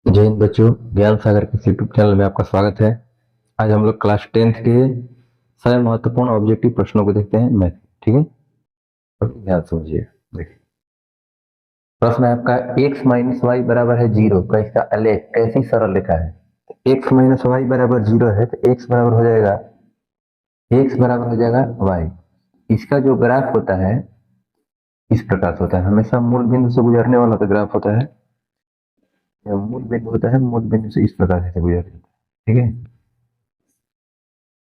जय हिंद बच्चों, ज्ञान सागर के यूट्यूब चैनल में आपका स्वागत है। आज हम लोग क्लास 10th के सारे महत्वपूर्ण ऑब्जेक्टिव प्रश्नों को देखते हैं मैथ। ठीक है, और ध्यान समझिए। देखिए, प्रश्न है आपका x माइनस वाई बराबर है 0 का इसका आलेख कैसी सरल रेखा है। x माइनस वाई बराबर 0 है तो x बराबर हो जाएगा y। इसका जो ग्राफ होता है इस प्रकार से होता है, हमेशा मूल बिंदु से गुजरने वाला तो ग्राफ होता है, मूल बिंदु होता है, मूल बिंदु से इस प्रकार से गुजरता है। ठीक है,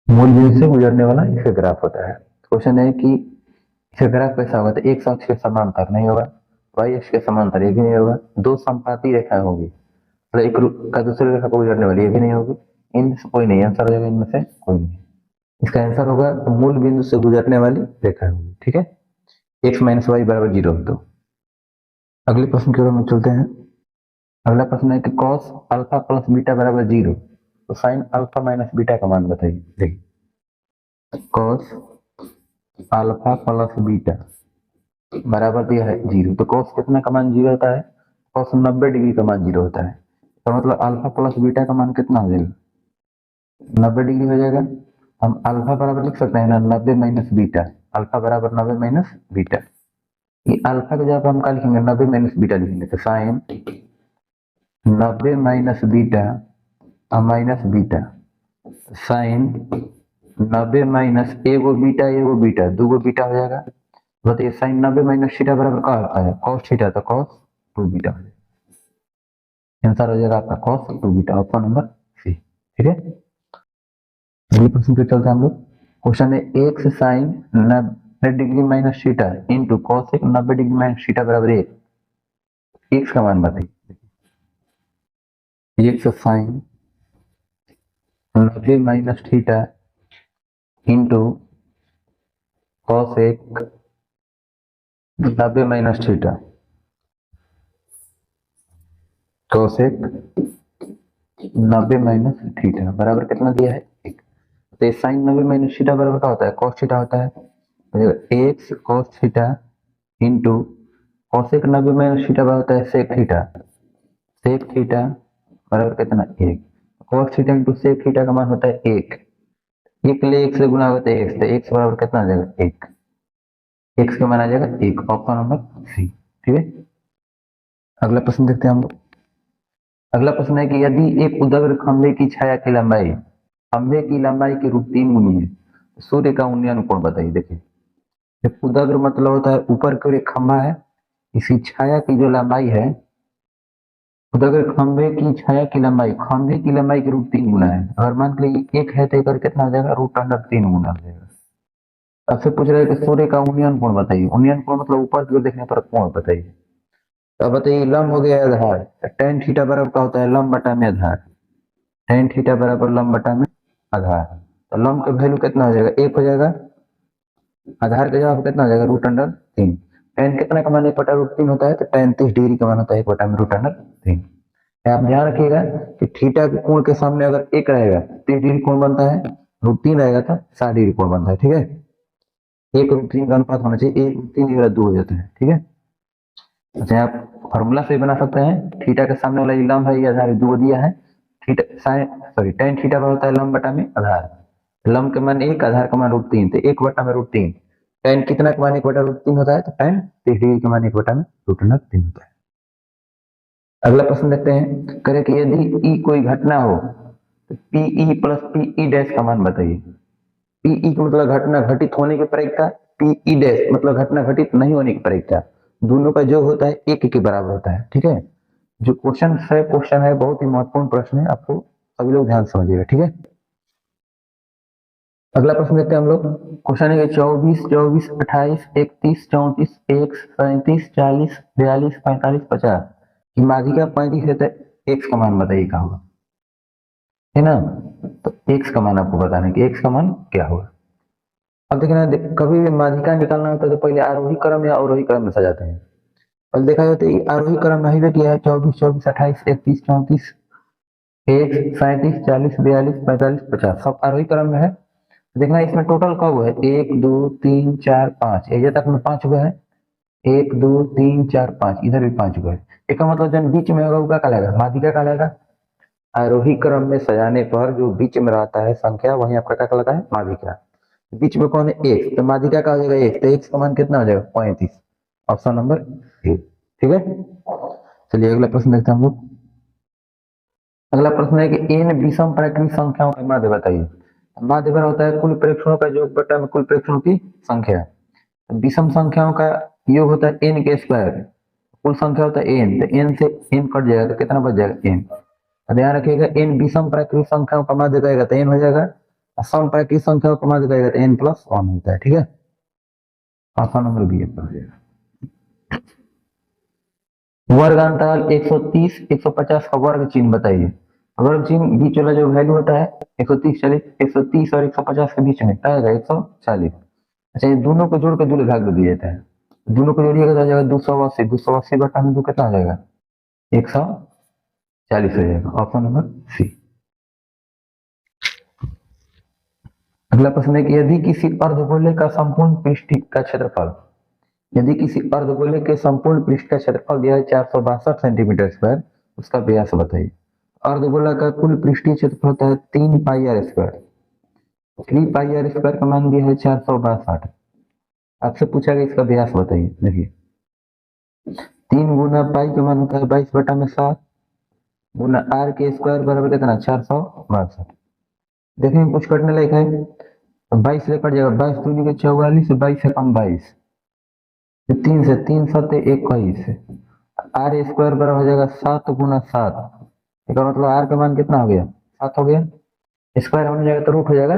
मूल बिंदु से गुजरने वाला इसका ग्राफ होता है। क्वेश्चन है कि इसका ग्राफ कैसा होगा, तो एक अक्ष के समांतर नहीं होगा, वाई अक्ष के समांतर ये भी नहीं होगा, दो समपाती रेखाएं होगी, तो एक का दूसरी रेखा को गुजरने वाली ये भी नहीं होगी। इनमें से कोई नहीं, आंसर हो जाएगा इनमें से कोई नहीं। इसका आंसर होगा मूल बिंदु से गुजरने वाली रेखा होगी। ठीक है, एक्स माइनस वाई बराबर 0। तो अगले प्रश्न की ओर हम चलते हैं। अगला प्रश्न है कि कॉस अल्फा प्लस बीटा बराबर 0, तो साइन अल्फा माइनस बीटा का मान बताइए। देखिए, कॉस अल्फा प्लस बीटा बराबर दिया है 0, तो कॉस कितना का मान 0 होता है, कॉस 90 डिग्री का मान 0 होता है। तो मतलब अल्फा प्लस बीटा का मान कितना हो जाएगा, 90 डिग्री हो जाएगा। हम अल्फा बराबर लिख सकते हैं ना 90 माइनस बीटा, अल्फा बराबर 90 माइनस बीटा। ये अल्फा की जगह पर हम क्या लिखेंगे, 90 माइनस बीटा लिखेंगे, तो sine 90 minus beta minus beta, sine 90 minus एगो बीटा दो बीटा हो जाएगा। बताइए साइन 90 माइनस थीटा बराबर क्या होता है, कॉस थीटा, तो कॉस 2 बीटा हो जाएगा। आंसर हो जाएगा आपका cos 2 beta, option number C. ठीक है, अगले प्रश्न पे चलते हैं हम लोग। क्वेश्चन है x sine 90 degree minus theta into cos 90 degree minus theta बराबर 1, एक्स का मान बताइए। X sine 90 minus theta into cos 90 minus theta, cos 90 minus theta बराबर कितना दिया है 1। तो साइन 90 माइनस थीटा बराबर क्या होता है, कॉस थीटा होता है। X cos theta into cosec 90 minus theta बराबर होता है सेक थीटा, सेक थीटा बराबर कितना 1। Cos theta into sec theta का मान होता है 1, एक के लिए 1 से गुना होता है एक्स, तो एक्स बराबर कितना आ जाएगा 1, एक्स का मान आ जाएगा 1, ऑप्शन नंबर सी। ठीक है, अगला प्रश्न देखते हैं हम लोग। अगला प्रश्न है कि यदि एक उदग्र खंभे की छाया की लंबाई खंभे की लंबाई के रूप 3 गुनी है, सूर्य का उन्नयन कोण बताइए। देखिए, उदग्र मतलब होता है ऊपर की ओर एक खंभा है, इसकी छाया की जो लंबाई है, उदग्र खंभे की छाया की लंबाई खंभे की लंबाई के रूप 3 गुना है। अगर मान के लिए 1 है तो एक कितना हो जाएगा, रूट अंडर 3 गुना हो जाएगा। अब से पूछ रहे हैं कि सूर्य का उन्नयन कोण बताइए। उन्नयन कोण मतलब ऊपर की ओर देखने पर कोण बताइए। तो अब बताइए, लंब हो गया आधार, टेन थीटा बराबर का होता है लंब बटा में आधार, टेन थीटा बराबर लंब बटा में आधार। तो लंब का वैल्यू कितना हो जाएगा, 1 हो जाएगा, आधार का जवाब कितना हो जाएगा, रूट अंडर 3। टेन कितना का मान 1/√3 होता है, तो टेन 30 डिग्री का मान होता है 1 बटा में रूट अंडर 3। आप ध्यान रखिएगा कि थीटा के कोण के सामने अगर 1 रहेगा 30 डिग्री कोण बनता है, √3 रहेगा तो 60 डिग्री कोण बनता है। ठीक है, 1/√3 का अनुपात होना चाहिए, 1/3 2 हो जाता है। ठीक है, अच्छा आप फॉर्मूला से बना सकते हैं, थीटा के सामने वाला लंब है, ये आधार 2 दिया है, theta sine sorry tan theta पर होता है लंब बटा में आधार, लंब का मान 1, आधार का मान √3, तो 1 बटा में √3, टेन कितना का मान 1/√3 होता है, तो टेन 30 डिग्री का मान 1 बटा में √3 होता है। अगला प्रश्न देखते हैं, करें कि यदि ई कोई घटना हो तो पीई प्लस पीई डैश का मान बताइए। पीई का मतलब घटना घटित होने की प्रायिकता, पीई डैश मतलब घटना घटित नहीं होने की प्रायिकता, दोनों का जो होता है 1 के बराबर होता है। ठीक है, जो क्वेश्चन है बहुत ही महत्वपूर्ण प्रश्न है, आपको सभी लोग ध्यान समझिएगा। ठीक है, अगला प्रश्न देखते हैं हम लोग। क्वेश्चन है 24 24 28 31 34 1 37 40 42 45 50 की माध्यिका 35 है, तो एक्स का मान बताइए क्या होगा, है ना। तो एक्स का मान आपको बताना है कि एक्स का मान क्या होगा। अब देखना, कभी भी माध्यिका निकालना होता है तो पहले आरोही क्रम या अवरोही क्रम में सजाते हैं। और देखा जाए तो आरोही क्रम में ही किया है, 24 24 28 31 34 1 37 40 42 45 50 सब आरोही क्रम में है। देखना इसमें टोटल कब हुआ है, 1 2 3 4 5, ये तक में 5 हुआ है, 1 2 3 4 5, इधर भी 5 हुआ है। एक मतलब जो बीच में होगा वो क्या कहलाएगा, माध्यिका कहलाएगा। आरोही क्रम में सजाने पर जो बीच में रहता है संख्या वही आपका क्या कहलाता है, माध्यिका। बीच में कौन है, एक्स, तो माध्यिका का हो जाएगा एक, तो एक्स का मान कितना हो जाएगा 35, ऑप्शन नंबर ए। ठीक है, चलिए अगला प्रश्न देखते हैं हम लोग। अगला प्रश्न है कि एन विषम प्राकृतिक संख्याओं का माध्य बताइए। माध्य बराबर होता है कुल प्रेक्षणों का योग बटा में कुल प्रेक्षणों की संख्या। तो विषम संख्याओं का योग होता है एन के स्क्वायर, कुल संख्या होता है एन, तो एन से एन कट जाएगा तो कितना बच जाएगा एन। ध्यान रखिएगा एन विषम प्राकृतिक संख्याओं का माध्य कहेगा तो एन हो जाएगा, और सम प्राकृतिक संख्याओं का माध्य कहेगा तो एन प्लस वन होता है। ठीक है, ऑप्शन नंबर बी हो जाएगा। वर्गांतराल 130 150 का वर्ग चिन्ह बताइए। वर्ग चिन्ह बीच वाला जो वैल्यू होता है 130 40, 130 और 150 के बीच में क्या आएगा 140। अच्छा, ये दोनों को जोड़ के दूल्हे भाग दिया जाता है, दोनों को जोड़िएगा तो आ जाएगा 280, 280 बटा में 2 कितना आ जाएगा 140 हो जाएगा, ऑप्शन नंबर सी। अगला प्रश्न है कि यदि किसी अर्धगोले का संपूर्ण पृष्ठ का क्षेत्रफल, यदि किसी अर्धगोले के संपूर्ण पृष्ठ का क्षेत्रफल दिया है 462 सेंटीमीटर स्क्वायर, उसका व्यास बताइए। अर्धगोला का कुल पृष्ठीय क्षेत्रफल होता है 3 pi r square, 3 pi r square का मान दिया है 462। आपसे पूछा गया इसका व्यास बताइए। देखिए 3 गुना पाई का मान होता है 22 बटा में 7 गुना आर के स्क्वायर बराबर कितना 462। देखिए कुछ कटने लायक है, 22 से कट जाएगा, 22 दूनी के 44, 22 से कम 22, 3 से 3 सत्ते 21, आर स्क्वायर बराबर हो जाएगा 7 गुना 7, इसका मतलब आर का मान कितना हो गया 7 हो गया, स्क्वायर होने जाएगा तो रूट हो जाएगा,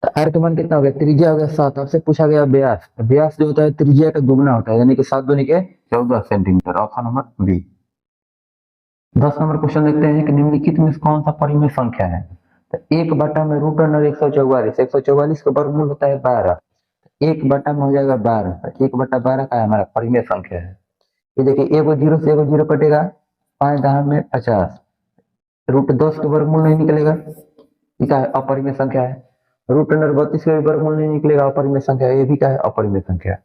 तो आर का मान कितना हो गया, त्रिज्या हो गया 7। आपसे पूछा गया व्यास, व्यास जो होता है त्रिज्या का दुगना होता है, यानी कि 7 दूनी के 14 centimetre, option number B. 10 number question देखते हैं कि निम्नलिखित में कौन सा परिमेय संख्या है। तो 1 बटा में रूट अंडर 144, 144 का वर्गमूल होता है 12, 1 बटा में हो जाएगा 12, तो 1 बटा 12 का हमारा परिमेय संख्या है। ये देखिए एगो जीरो से एगो जीरो कटेगा, 5 दहा में 50, रूट 10 का वर्गमूल नहीं निकलेगा, ये क्या है अपरिमेय संख्या है। रूट अंडर 32 का भी वर्गमूल नहीं निकलेगा, अपरिमेय संख्या है, ये भी क्या है अपरिमेय संख्या।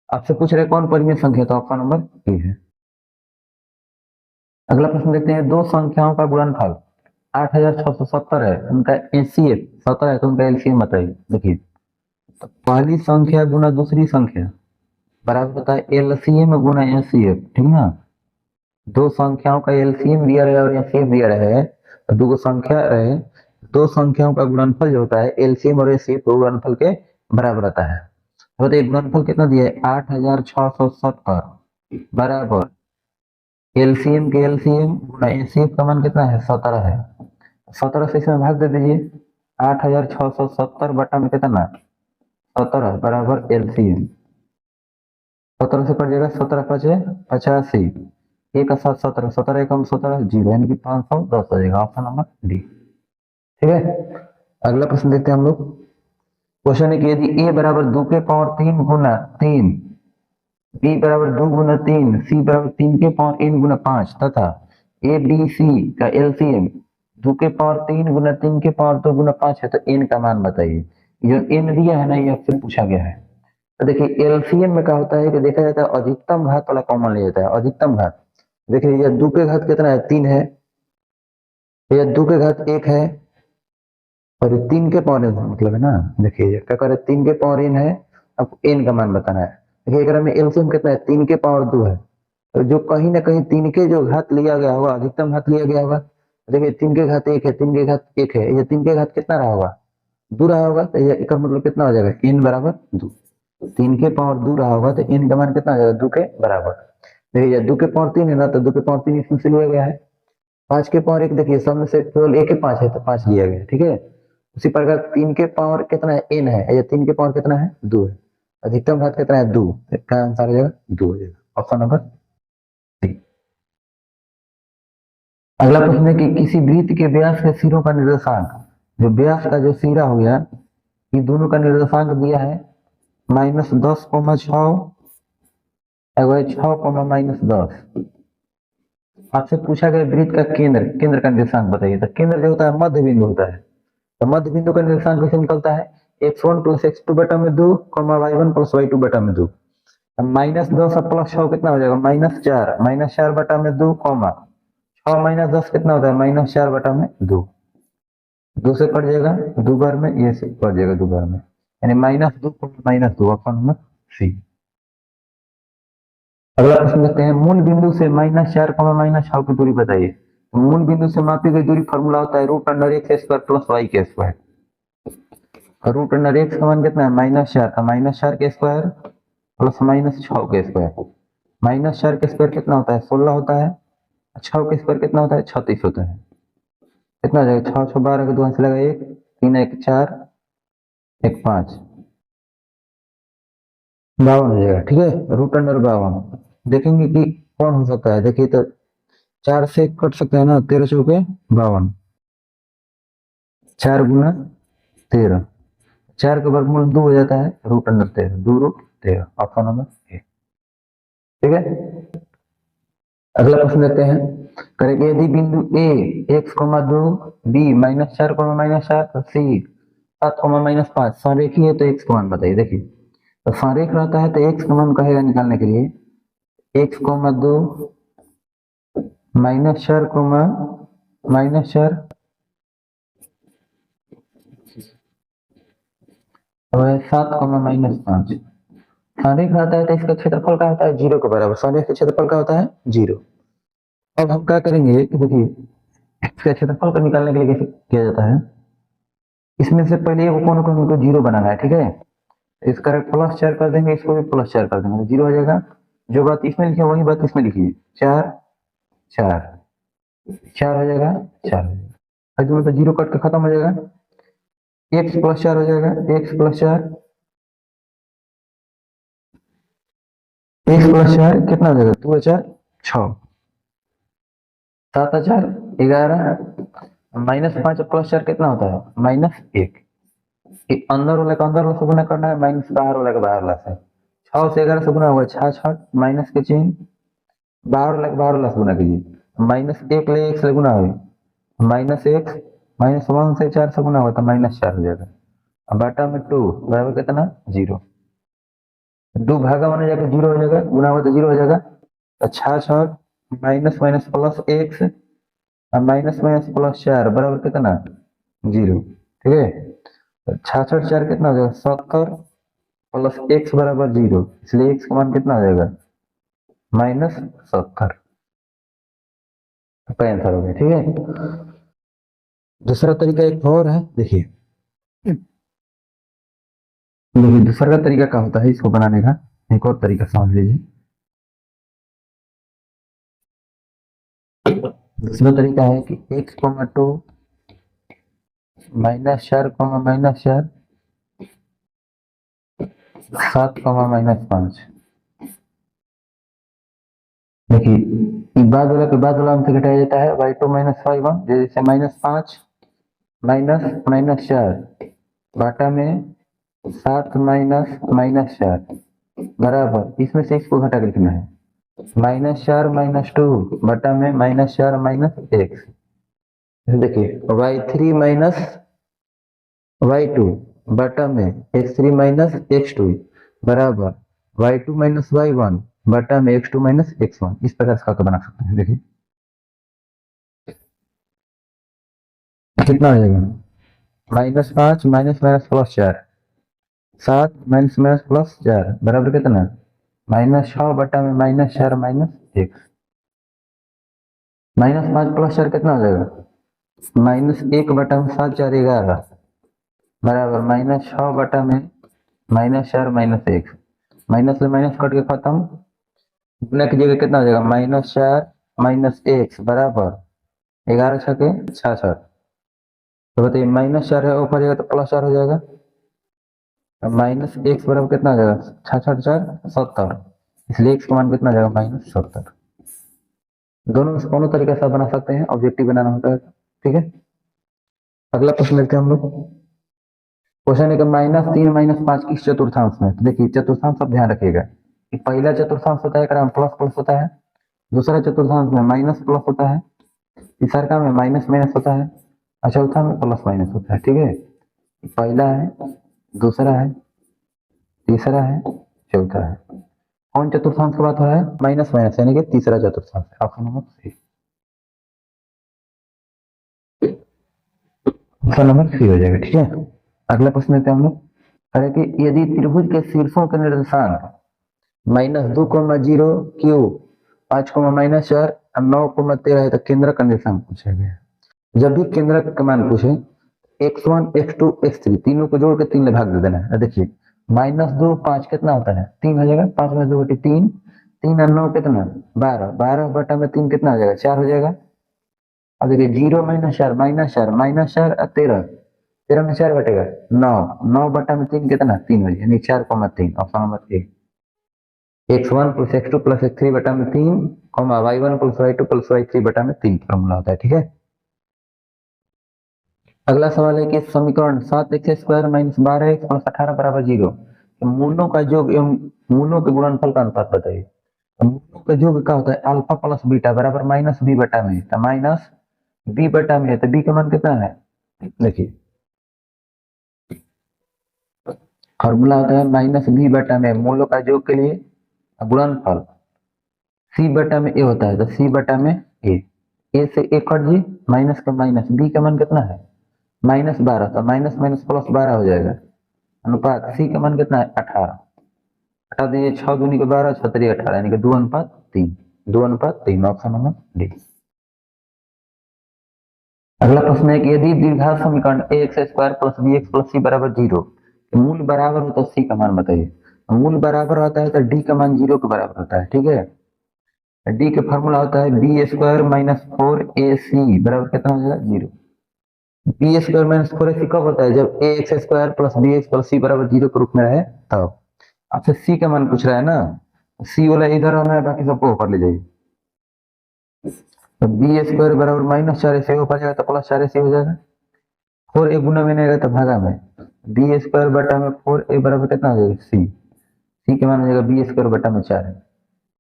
आपसे पूछ रहे कौन परिमेय संख्या, तो ऑप्शन नंबर ए है। अगला प्रश्न देखते हैं, दो संख्याओं का गुणनफल 8670 है, उनका एचसीएफ 17 है, तो उनका एलसीएम बताइए। देखिए तो पहली संख्या गुना दूसरी संख्या बराबर होता है एलसीएम गुना एचसीएफ, ठीक ना। दो संख्याओं का एलसीएम दिया रहे और एचसीएफ दिया रहे, तो दो संख्या रहे, दो संख्याओं का गुणनफल जो होता है एलसीएम और एचसीएफ गुणनफल के बराबर होता है। तो एक गुणनफल कितना दिया है 8670 बराबर एलसीएम के एलसीएम गुना एचसीएफ का मान कितना है 17 है, 17 से इसमें भाग दे दीजिए, 8670 बटा में कितना 17 बराबर एलसीएम, 17 से कट जाएगा, 17 पचे 85, एक साथ 17, 17 एकम 17 जीरो, यानी कि 510 हो जाएगा, ऑप्शन नंबर डी। ठीक है, अगला प्रश्न देखते हैं हम लोग। क्वेश्चन है कि यदि ए बराबर 2 के पावर 3 गुना 3, बी बराबर 2 गुना 3, सी बराबर 3 के पावर n गुना 5 तथा ए बी सी का एलसीएम 2 के पावर 3 गुना 3 के पावर 2 गुना 5 है, तो n का मान बताइए। जो n दिया है ना ये आपसे पूछा गया है। तो देखिए एलसीएम में क्या होता है कि देखा जाता है अधिकतम घात वाला कॉमन लिया जाता है, अधिकतम घात। देखिए ये 2 के घात कितना है 3 है, ये 2 के घात 1 है, और 3 के पावर मतलब है ना। देखिए क्या करे 3 के पावर n है, आपको n का मान बताना है। देखिए अगर में एलसीएम कितना है 3 के पावर 2 है, तो जो कहीं ना कहीं 3 के जो घात लिया गया होगा अधिकतम घात लिया गया होगा। देखिए 3 के घात 1 है, 3 के घात 1 है, ये 3 के घात कितना रहा होगा 2 रहा होगा, तो ये इसका मतलब कितना हो जाएगा n बराबर 2। 3 के पावर 2 रहा होगा तो n का मान कितना हो जाएगा 2 के बराबर। देखिए 2 के पावर 3 है ना, तो 2 के पावर 3 इसमें से लिया गया है, 5 के पावर 1 देखिए सब में से केवल 1 के 5 है तो 5 लिया गया, ठीक है। उसी प्रकार 3 के पावर कितना है n है, ये 3 के पावर कितना है 2 है, अधिकतम घात कितना है 2, इसका आंसर हो जाएगा 2 हो जाएगा, ऑप्शन नंबर सी। अगला प्रश्न है कि किसी वृत्त के व्यास के सिरों का निर्देशांक, जो व्यास का जो सिरा हो गया, ये दोनों का निर्देशांक दिया है -10,6 -6,-10। आपसे पूछा गया वृत्त का केंद्र, केंद्र का निर्देशांक बताइए। तो केंद्र जो होता है मध्य बिंदु होता है, तो मध्य बिंदु का निर्देशांक कैसे निकलता है x1 + x2 बटा में 2, y1 + y2 बटा में 2। -10 और +6 कितना हो जाएगा, -4, -4 बटा में 2 कॉमा 6 - 10 कितना होता है, -4 बटा में 2, 2 से कट जाएगा 2 बार में, ये से कट जाएगा 2 बार में, यानी -2 -2, ऑप्शन नंबर सी। अगला प्रश्न देखते हैं, मूल बिंदु से -4, -6 की दूरी बताइए। तो मूल बिंदु से मापी गई दूरी फॉर्मूला होता है √x² + y²। √x का मान कितना है, -4, का -4 के स्क्वायर प्लस -6 के स्क्वायर। -4 के स्क्वायर कितना होता है, 16 होता है, 6 के स्क्वायर कितना होता है, 36 होता है। कितना हो जाएगा, 6 6 12 के 2 से लगा 1, 3 1 4 1 5, 52 हो जाएगा। ठीक है, √52 देखेंगे कि कौन हो सकता है। देखिए तो 4 से कट सकता है ना, 13 चौके 52, 4 गुना 13, 4 का वर्गमूल 2 हो जाता है, √13, 2√13, ऑप्शन नंबर ए। ठीक है, अगला प्रश्न देखते हैं, करेंगे यदि बिंदु ए x, 2, b -4, -4, c 7, -5 संरेखी है तो x का मान बताइए। देखिए तो संरेख रहता है तो x का मान कहेगा निकालने के लिए x, 2 -4, -4 और 7, -5 संरेख रहता है तो इसका क्षेत्रफल क्या होता है, 0 के बराबर। संरेख का क्षेत्रफल क्या होता है, 0। अब हम क्या करेंगे कि देखिए इसका क्षेत्रफल को निकालने के लिए कैसे किया जाता है, इसमें से पहले ये कौन को 0 बनाना है। ठीक है, इसका +4 कर देंगे, इसको भी +4 कर देंगे तो 0 हो जाएगा। जो बात इसमें लिखी है वही बात इसमें लिखिए, 4 4 4 हो जाएगा, 4 हो जाएगा, दोनों तो 0 कट के खत्म हो जाएगा, x +4 हो जाएगा, x +4 कितना हो जाएगा, 2 4 6, 7 4 11, -5 +4 कितना होता है, -1, अंदर वाले का अंदर वाला से गुना करना है, माइनस बाहर वाला का बाहर वाला से। 6 से 11 से गुना हुआ, 6 6 माइनस के चिन्ह, बाहर वाला का बाहर वाला से गुना कीजिए, -1 ले 1 से गुना हुई, -1, -1 से 4 से गुना हुआ तो -4 हो जाएगा। अब बाटा में 2 बराबर कितना, 0, 2 भागा माने जाकर 0 हो जाएगा, गुना हुआ तो 0 हो जाएगा। तो 6 6 माइनस माइनस प्लस 1 से माइनस माइनस +4 बराबर कितना, 0। ठीक है, 66 4 कितना हो जाएगा, 70 प्लस x बराबर 0, इसलिए x का मान कितना हो जाएगा, -70। तो आंसर हो गया। ठीक है, दूसरा तरीका एक और है, देखिए देखिए दूसरा तरीका क्या होता है इसको बनाने का, एक और तरीका समझ लीजिए। दूसरा तरीका है कि x, 2 -4, -4 7, -5। देखिए बाद वाला के बाद वाला हमसे घटाया जाता है, y2 - y1, जैसे -5 -4 बाटा में 7 -4 बराबर, इसमें से x को घटा के लिखना है, -4 -2 बटा में -4 -x। देखिए y3 y2 बटा में x3 x2 बराबर y2 y1 बटा में x2 x1। इस प्रकार से बना सकते हैं। देखिए कितना हो जाएगा, -5 -+4 7 -+4 बराबर कितना, -6 बटा में -4 -x। -5 +4 कितना हो जाएगा, -1 बटा में 7 4 11 बराबर -6 बटा में -4 -x। माइनस से माइनस कट के खत्म, गुना की जगह कितना हो जाएगा, -4 -x बराबर 11 छके 66। तो बताइए -4 है ऊपर जाएगा तो +4 हो जाएगा, -x बराबर कितना हो जाएगा, 66 4 70, इसलिए x का मान कितना आ जाएगा, -70। दोनों दोनों तरीके से बना सकते हैं, ऑब्जेक्टिव बनाना होता है। ठीक है, अगला प्रश्न लेते हैं हम लोग। क्वेश्चन है -3 -5 किस चतुर्थांश में। तो देखिए चतुर्थांश सब ध्यान रखिएगा कि पहला चतुर्थांश होता है प्लस प्लस होता है, दूसरा चतुर्थांश में माइनस प्लस होता है, तीसरा में माइनस माइनस होता है, और चौथा में प्लस माइनस होता है। ठीक है, पहला है, दूसरा है, तीसरा है, चौथा है। कौन चतुर्थांश की बात हो रहा है? माइनस माइनस यानी कि तीसरा चतुर्थांश। Option number C, option number C हो जाएगा। ठीक है, अगला प्रश्न लेते हैं हम लोग। करें कि यदि त्रिभुज के शीर्षों के निर्देशांक -2,0 क्यू 5,-4 और 9,13 है तो केंद्र का निर्देशांक पूछा गया है। जब भी केंद्र का मान पूछे x1 x2 x3 तीनों को जोड़ के 3 में भाग दे देना है। देखिए -2 5 कितना होता है? 3 हो जाएगा। 5 में 2 बटे 3, 3 और 9 कितना? 12, 12 बटा में 3 कितना हो जाएगा? 4 हो जाएगा। अब देखिए 0 -4 -4 और 13, 13 में 4 बटेगा 9, 9 बटा में 3 कितना? 3 हो जाएगा, यानी 4,3। Option number A, x1 plus x2 plus x3 बटा में 3, y1 plus y2 plus y3 बटा में 3 फॉर्मूला होता है। ठीक है, अगला सवाल है कि समीकरण 7x² - 12x + 18 बराबर 0 मूलों का योग एवं मूलों के गुणनफल का अनुपात बताइए। तो मूलों का योग क्या होता है? अल्फा प्लस बीटा बराबर -b बटा में, तो -b बटा में है तो b का मान कितना है? देखिए फॉर्मूला होता है -b बटा में मूलों का योग के लिए गुणनफल c बटा में a होता है, तो c बटा में a से a कट जी, माइनस का माइनस, b का मान कितना है? -12, तो माइनस माइनस प्लस 12 हो जाएगा। अनुपात c का मान कितना है? 18। हटा दीजिए, 6 दूनी को 12, 6 3 18 यानी कि 2:3, 2:3। Option number D. अगला प्रश्न है कि यदि द्विघात समीकरण ax² + bx + c बराबर 0 मूल बराबर हो तो c का मान बताइए। मूल बराबर होता है तो d का मान 0 के बराबर होता है। ठीक है, d का फॉर्मूला होता है b² - 4ac बराबर कितना हो जाएगा? 0। b² - 4ac कब होता है? जब ax² + bx + c बराबर 0 के रूप में रहे तब। आपसे c का मान पूछ रहा है ना, c वाला इधर आना है, बाकी सबको ऊपर ले जाइए। तो b² बराबर -4ac ऊपर जाएगा तो +4ac हो जाएगा। 4a गुना में नहीं रहता भागा में, b² बटा में 4a बराबर कितना हो जाएगा? c के मान हो जाएगा b² बटा में 4 है,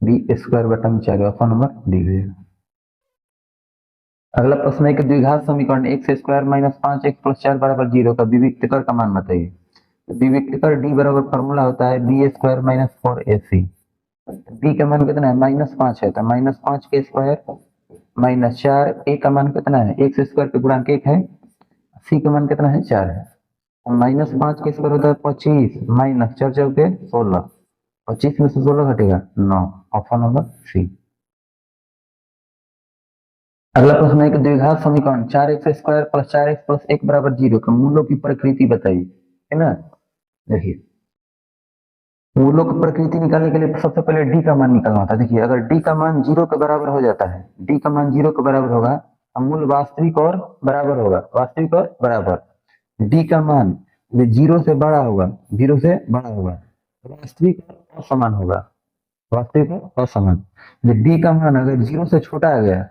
b² बटा में 4। ऑप्शन नंबर डी हो जाएगा। अगला प्रश्न है कि द्विघात समीकरण x² - 5x + 4 बराबर 0 का विविक्तकर का मान बताइए। विविक्तकर d बराबर फॉर्मूला होता है b² - 4ac। b का मान कितना है? -5 है, तो -5 के स्क्वायर -4, a का मान कितना है? x² के गुणांक 1 है, c का मान कितना है? 4 है। -5 के स्क्वायर होता है 25, माइनस 4 चौके 16, 25 में से 16 घटेगा 9। Option number C. अगला प्रश्न है कि द्विघात समीकरण 4x² + 4x + 1 बराबर 0 के मूलों की प्रकृति बताइए। है ना, देखिए मूलों की प्रकृति निकालने के लिए सबसे पहले d का मान निकालना होता है। देखिए अगर d का मान 0 के बराबर हो जाता है, d का मान 0 के बराबर होगा, मूल वास्तविक और बराबर होगा, वास्तविक और बराबर। d का मान 0 से बड़ा होगा, 0 से बड़ा होगा, वास्तविक और असमान होगा, वास्तविक और असमान। d का मान अगर 0 से छोटा आ गया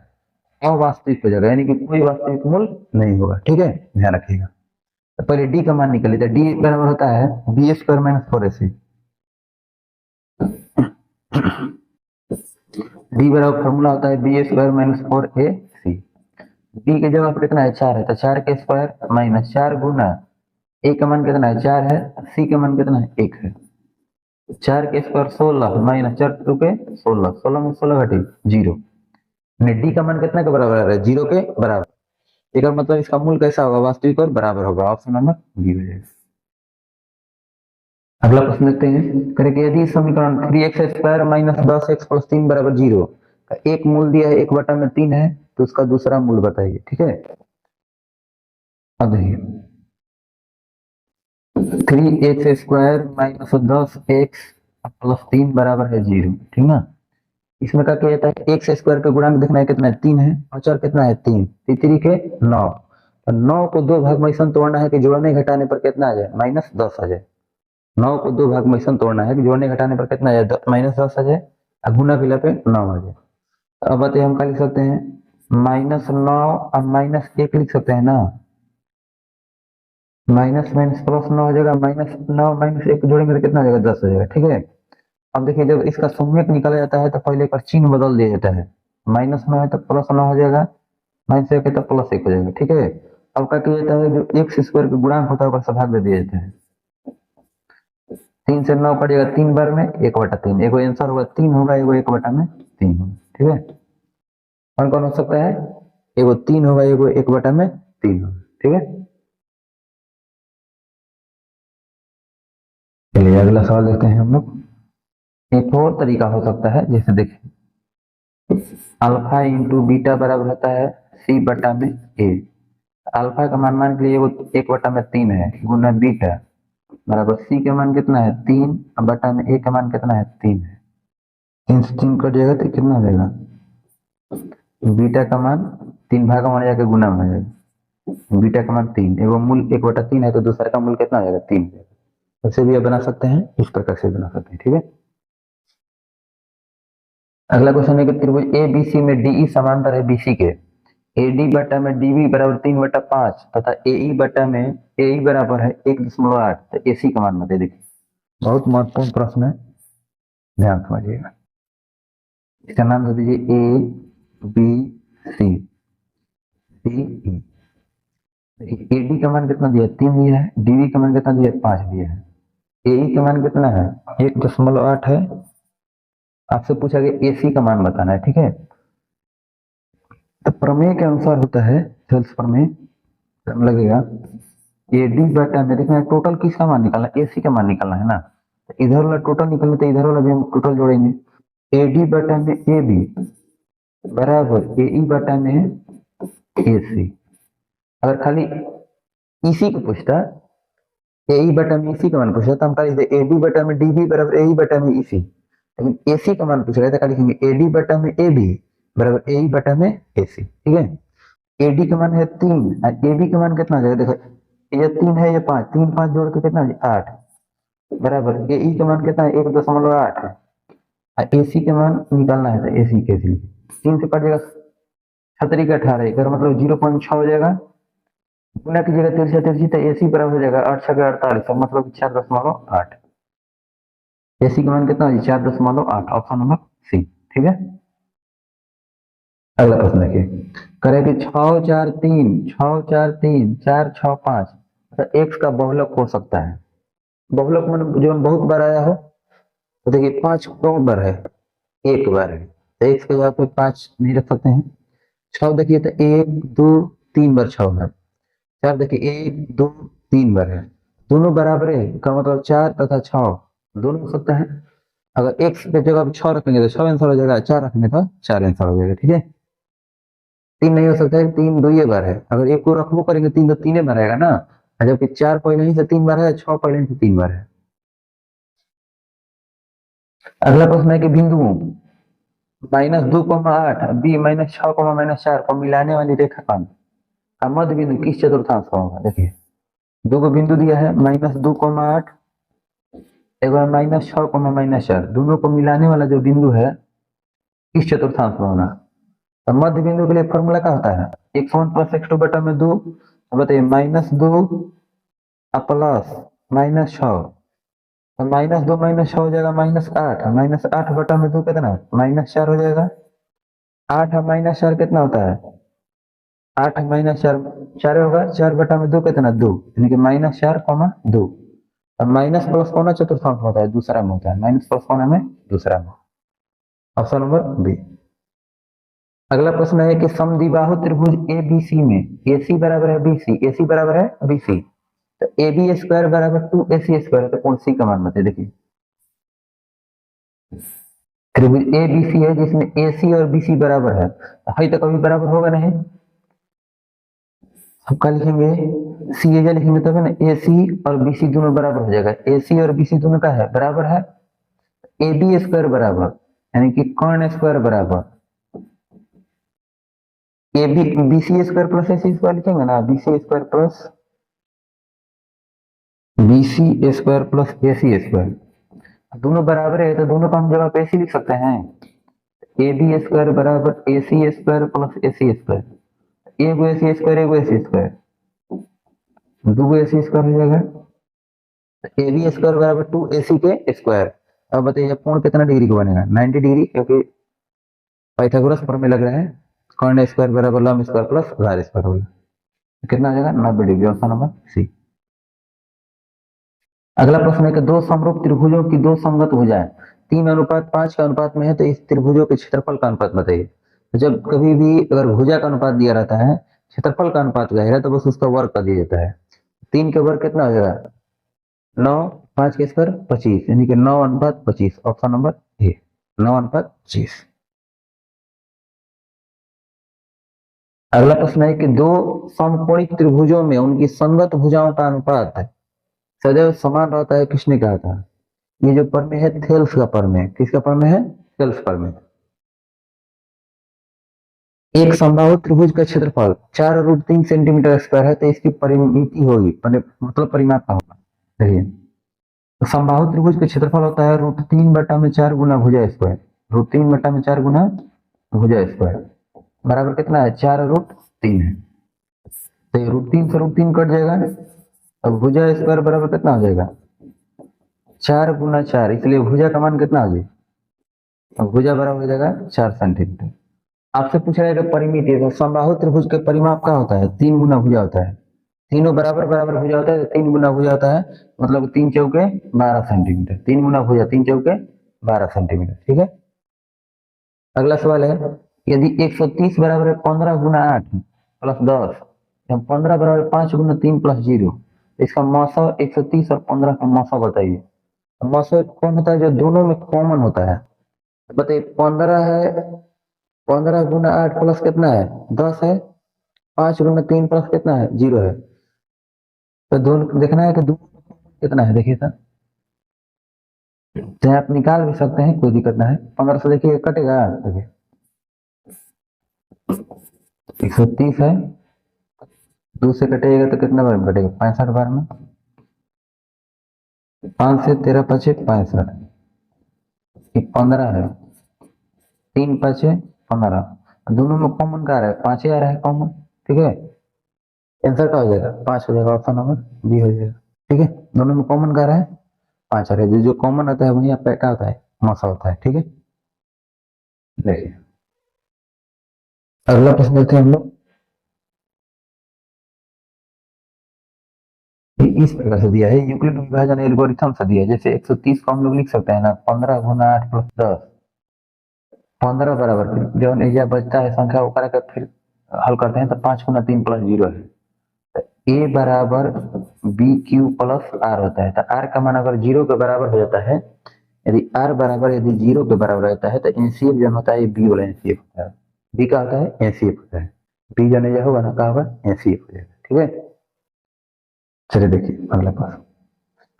अवास्तविक हो जाएगा, यानी कि कोई वास्तविक मूल नहीं होगा। ठीक है, ध्यान रखिएगा। तो पहले डी का मान निकालिए, तो डी बराबर होता है b² - 4ac। डी बराबर फॉर्मूला होता है b² - 4ac। डी की जगह पर कितना है? 4 है, तो 4 के स्क्वायर -4 गुना a का मान कितना है? 4 है, c का मान कितना है? 1 है। 4 के स्क्वायर 16, -4 रुपए 16, 16 में 16 घटे 0। डी का मान कितना के बराबर है? 0 के बराबर। एक मतलब इसका मूल कैसा होगा? वास्तविक और बराबर होगा। ऑप्शन नंबर बी हो जाएगा। अगला प्रश्न देखते हैं, करेंगे यदि समीकरण 3x² - 10x + 3 बराबर 0 का एक मूल दिया है 1/3 है, तो उसका दूसरा मूल बताइए। ठीक है, अब देखिए 3x² - 10x + 3 बराबर है 0। ठीक ना, इसमें क्या किया जाता है? x² का गुणांक देखना है कितना है? 3 है, और चर कितना है? 3, 3 के 9, तो 9 को 2 भाग में ऐसा तोड़ना है कि जोड़ने घटाने पर कितना आ जाए? -10 आ जाए। 9 को 2 भाग में ऐसा तोड़ना है कि जोड़ने घटाने पर कितना आ जाए? -10 आ जाए, और गुना फिला पे 9 आ जाए। अब बताइए हम क्या लिख सकते हैं? -9 और -1 लिख सकते हैं ना, माइनस माइनस प्लस 9 हो जाएगा, -9 -1 जोड़ेंगे तो कितना हो जाएगा? 10 हो जाएगा। ठीक है, अब देखिए जब इसका शून्यक निकाला जाता है तो पहले का चिन्ह बदल दिया जाता है, -9 है तो +9 हो जाएगा, -1 है तो +1 हो जाएगा। ठीक है, अब क्या किया जाता है? जो x² का गुणांक होता है उसका भाग दे दिया जाता है। 3 से 9 कट जाएगा 3 बार में 1/3, एगो आंसर होगा 3 होगा, एगो 1/3 होगा। ठीक है, कौन कौन हो सकता है, एगो 3 होगा, एगो 1/3 होगा। ठीक है, चलिए अगला सवाल देखते हैं हम लोग। एक और तरीका हो सकता है, जैसे देखिए अल्फा इंटू बीटा बराबर होता है C/A। अल्फा का मान के लिए वो 1/3 है गुना बीटा बराबर सी का मान कितना है 3/A का मान कितना है 3 है। 3 से 3 कट जाएगा तो कितना हो जाएगा, बीटा का मान 3 भाग में जाकर गुना में हो जाएगा, बीटा का मान 3, एगो मूल 1/3 है तो दूसरा का मूल कितना हो जाएगा 3। ऐसे भी आप बना सकते हैं, इस प्रकार से बना सकते हैं। ठीक है, अगला क्वेश्चन है कि त्रिभुज ए बी सी में डीई समांतर है बीसी के, एडी बटा में डीबी बराबर 3/5 तथा एई बटा में एई बराबर है 1.8, तो एसी का मान बताइए। देखिए बहुत महत्वपूर्ण प्रश्न है, ध्यान समझिएगा। इसका नाम दे दीजिए A B C D E. AD का मान कितना दिया 3 दिया है, डीबी का मान कितना दिया 5 दिया है, एई का मान कितना है 1.8 है। आपसे पूछा गया एसी का मान बताना है। ठीक है, तो प्रमेय के अनुसार होता है, सेल्स प्रमेय लगेगा एडी बटा में, देखना टोटल किसका मान निकालना, एसी का मान निकालना है ना, तो इधर वाला टोटल निकलना तो इधर वाला भी हम टोटल जोड़ेंगे, एडी बटा में ए बी बराबर एई बटा में एसी। अगर खाली इसी को पूछता, एई बटा में इसी का मान पूछता तो हम खाली एडी बटा में डीबी बराबर एई बटा में इसी, लेकिन एसी का मान पूछ रहा था, खाली लिखेंगे एडी बटा में ए बी बराबर एई बटा में एसी। ठीक है, एडी का मान है 3 और एबी का मान कितना हो जाएगा, देखो ये 3 है, ये 5, 3 5 जोड़ के कितना 8 बराबर एई का मान कितना है 1.8 है, और एसी का मान निकालना है, तो एसी कैसे लिखे, 3 से कट जाएगा 7 का 18, इधर मतलब 0.6 हो जाएगा, गुना कीजिएगा 3 से तो एसी बराबर हो जाएगा 8 6 48, मतलब 4.8, एसी का मान कितना है 4.8, ऑप्शन नंबर सी। ठीक है, अगला प्रश्न देखिए, करें कि 6 4 3 6 4 3 4 6 5, मतलब एक्स का बहुलक हो सकता है। बहुलक मतलब जो बहुत बार आया हो, तो देखिए 5 कौन बार है, एक बार है, तो एक्स के जगह पे 5 नहीं रख सकते हैं। 6 देखिए तो 1 2 3 बार 6 है, 4 देखिए 1 2 3 बार है, दोनों बराबर है का मतलब 4 तथा 6 दोनों हो सकता है। अगर एक्स के जगह पे 6 रखेंगे तो 6 आंसर हो जाएगा, 4 रखेंगे तो 4 आंसर हो जाएगा। ठीक है, 3 नहीं हो सकता है, 3 2 ही बार है, अगर एक को रखबो करेंगे 3 तो 3 बार आएगा ना, और जबकि 4 पहले ही से 3 बार है, 6 पहले ही से 3 बार है। अगला प्रश्न है कि बिंदु -2,8 बी -6,-4 को मिलाने वाली रेखाखंड का मध्य बिंदु किस चतुर्थांश का होगा। देखिए दो को बिंदु दिया है -2,8, एक -6,-4, दोनों को मिलाने वाला जो बिंदु है किस चतुर्थांश में होगा। तो मध्य बिंदु के लिए फॉर्मूला क्या होता है, x1 + x2 बटा में 2, बताइए -2 प्लस -6, तो -2 -6 हो जाएगा -8, -8 बटा में 2 कितना -4 हो जाएगा, 8 और -4 कितना होता है 8 -4 4 होगा, 4 बटा में 2 कितना 2, यानी कि -4, 2। अब माइनस प्लस कौन चतुर्थांश होता है, दूसरा में होता है, माइनस प्लस कौन में दूसरा में, ऑप्शन नंबर बी। अगला प्रश्न है कि समद्विबाहु त्रिभुज ए बी सी में AC बराबर है BC, AC बराबर है BC, तो AB² बराबर 2AC², तो कौन सी का मान बताइए। देखिए त्रिभुज ABC है जिसमें AC और BC बराबर है तो कभी बराबर होगा नहीं, हम क्या लिखेंगे सी एजा लिखेंगे तब है ना, AC और BC दोनों बराबर हो जाएगा, AC और BC दोनों का है बराबर है, AB² बराबर यानी कि कर्ण² बराबर A B BC² plus AC² लिखेंगे ना, BC² प्लस AC², दोनों बराबर है तो दोनों का हम जगह पे AC लिख सकते हैं, AB² बराबर AC² प्लस AC², एगो AC², एगो AC², दो AC² हो जाएगा, AB² बराबर 2AC के स्क्वायर। अब बताइए कोण कितना डिग्री का बनेगा 90 डिग्री, क्योंकि पाइथागोरस प्रमेय लग रहा है, कर्ण² बराबर लंब² प्लस आधार² होगा, कितना आ जाएगा 90 डिग्री, ऑप्शन नंबर सी। अगला प्रश्न है कि दो समरूप त्रिभुजों की दो संगत भुजाएं 3:5 के अनुपात में है तो इस त्रिभुजों के क्षेत्रफल का अनुपात बताइए। तो जब कभी भी अगर भुजा का अनुपात दिया रहता है, क्षेत्रफल का अनुपात रहेगा तो बस उसका वर्ग कर दिया जाता है। 3 का वर्ग कितना हो जाएगा 9, 5 के स्क्वायर 25, यानी कि 9:25। Option number A 9:25। अगला प्रश्न है कि दो समकोणी त्रिभुजों में उनकी संगत भुजाओं का अनुपात सदैव समान रहता है, किसने कहा था। ये जो प्रमेय है थेल्स का प्रमेय, किसका प्रमेय है, थेल्स प्रमेय। एक समबाहु त्रिभुज का क्षेत्रफल 4√3 सेंटीमीटर स्क्वायर है तो इसकी परिमिति होगी, मतलब परिमाप का होगा। देखिए तो समबाहु त्रिभुज का क्षेत्रफल होता है √3/4 गुना भुजा स्क्वायर। √3/4 गुना भुजा स्क्वायर बराबर कितना है 4√3 है। तो √3 से √3 कट जाएगा, अब भुजा स्क्वायर बराबर कितना हो जाएगा 4 × 4, इसलिए भुजा का मान कितना हो जाएगा, अब भुजा बराबर हो जाएगा 4 सेंटीमीटर। आपसे पूछ रहा है कि परिमिति है, तो समबाहु त्रिभुज के परिमाप क्या होता है 3 गुना भुजा होता है। तीनों बराबर बराबर भुजा होता है तो 3 गुना भुजा होता है, मतलब 3 चौके 12 सेंटीमीटर। 3 गुना भुजा 3 चौके 12 सेंटीमीटर। ठीक है। अगला सवाल है यदि 130 बराबर है 15 गुना 8 प्लस 10, 15 बराबर 5 गुना 3 प्लस 0, इसका मौसा 130 और 15 का मौसा बताइए। मौसा कौन होता है जो दोनों में कॉमन होता है। बताइए 15 है, 15 गुना 8 प्लस कितना है 10 है, 5 गुना 3 प्लस कितना है 0 है। तो दोनों देखना है कि दोनों कितना है। देखिए सर चाहे आप निकाल भी सकते हैं, कोई दिक्कत ना है। 15 से देखिए कटेगा, देखिए 130 है, 2 से कटेगा तो कितना बार में कटेगा 65 बार में। 5 से 13 5 65, 15 है, 3 5 15, दोनों में कॉमन का आ रहा है 5 ही आ रहा है कॉमन। ठीक है, आंसर क्या हो जाएगा 5 हो जाएगा, ऑप्शन नंबर बी हो जाएगा। ठीक है, दोनों में कॉमन का आ रहा है 5 आ रहा है, जो कॉमन आता है वही आपका क्या होता है मौसा होता है। ठीक है, देखिए अगला प्रश्न देखते हैं हम लोग। इस प्रकार से दिया है, यूक्लिड विभाजन एल्गोरिथम से दिया है। जैसे 130 को हम लोग लिख सकते हैं ना 15 गुना 8 प्लस 10, 15 बराबर फिर जो एरिया बचता है संख्या वो करके फिर हल करते हैं तो 5 गुना 3 प्लस 0 है। तो ए बराबर बी क्यू प्लस आर होता है। तो आर का मान अगर 0 के बराबर हो जाता है, यदि आर बराबर यदि 0 के बराबर रहता है तो एनसीएफ जो होता है बी वाला एनसीएफ होता है। बी का होता है एनसीएफ होता है, बी जो नहीं होगा ना क्या होगा एनसीएफ हो जाएगा। ठीक है, चलिए देखिए अगला प्रश्न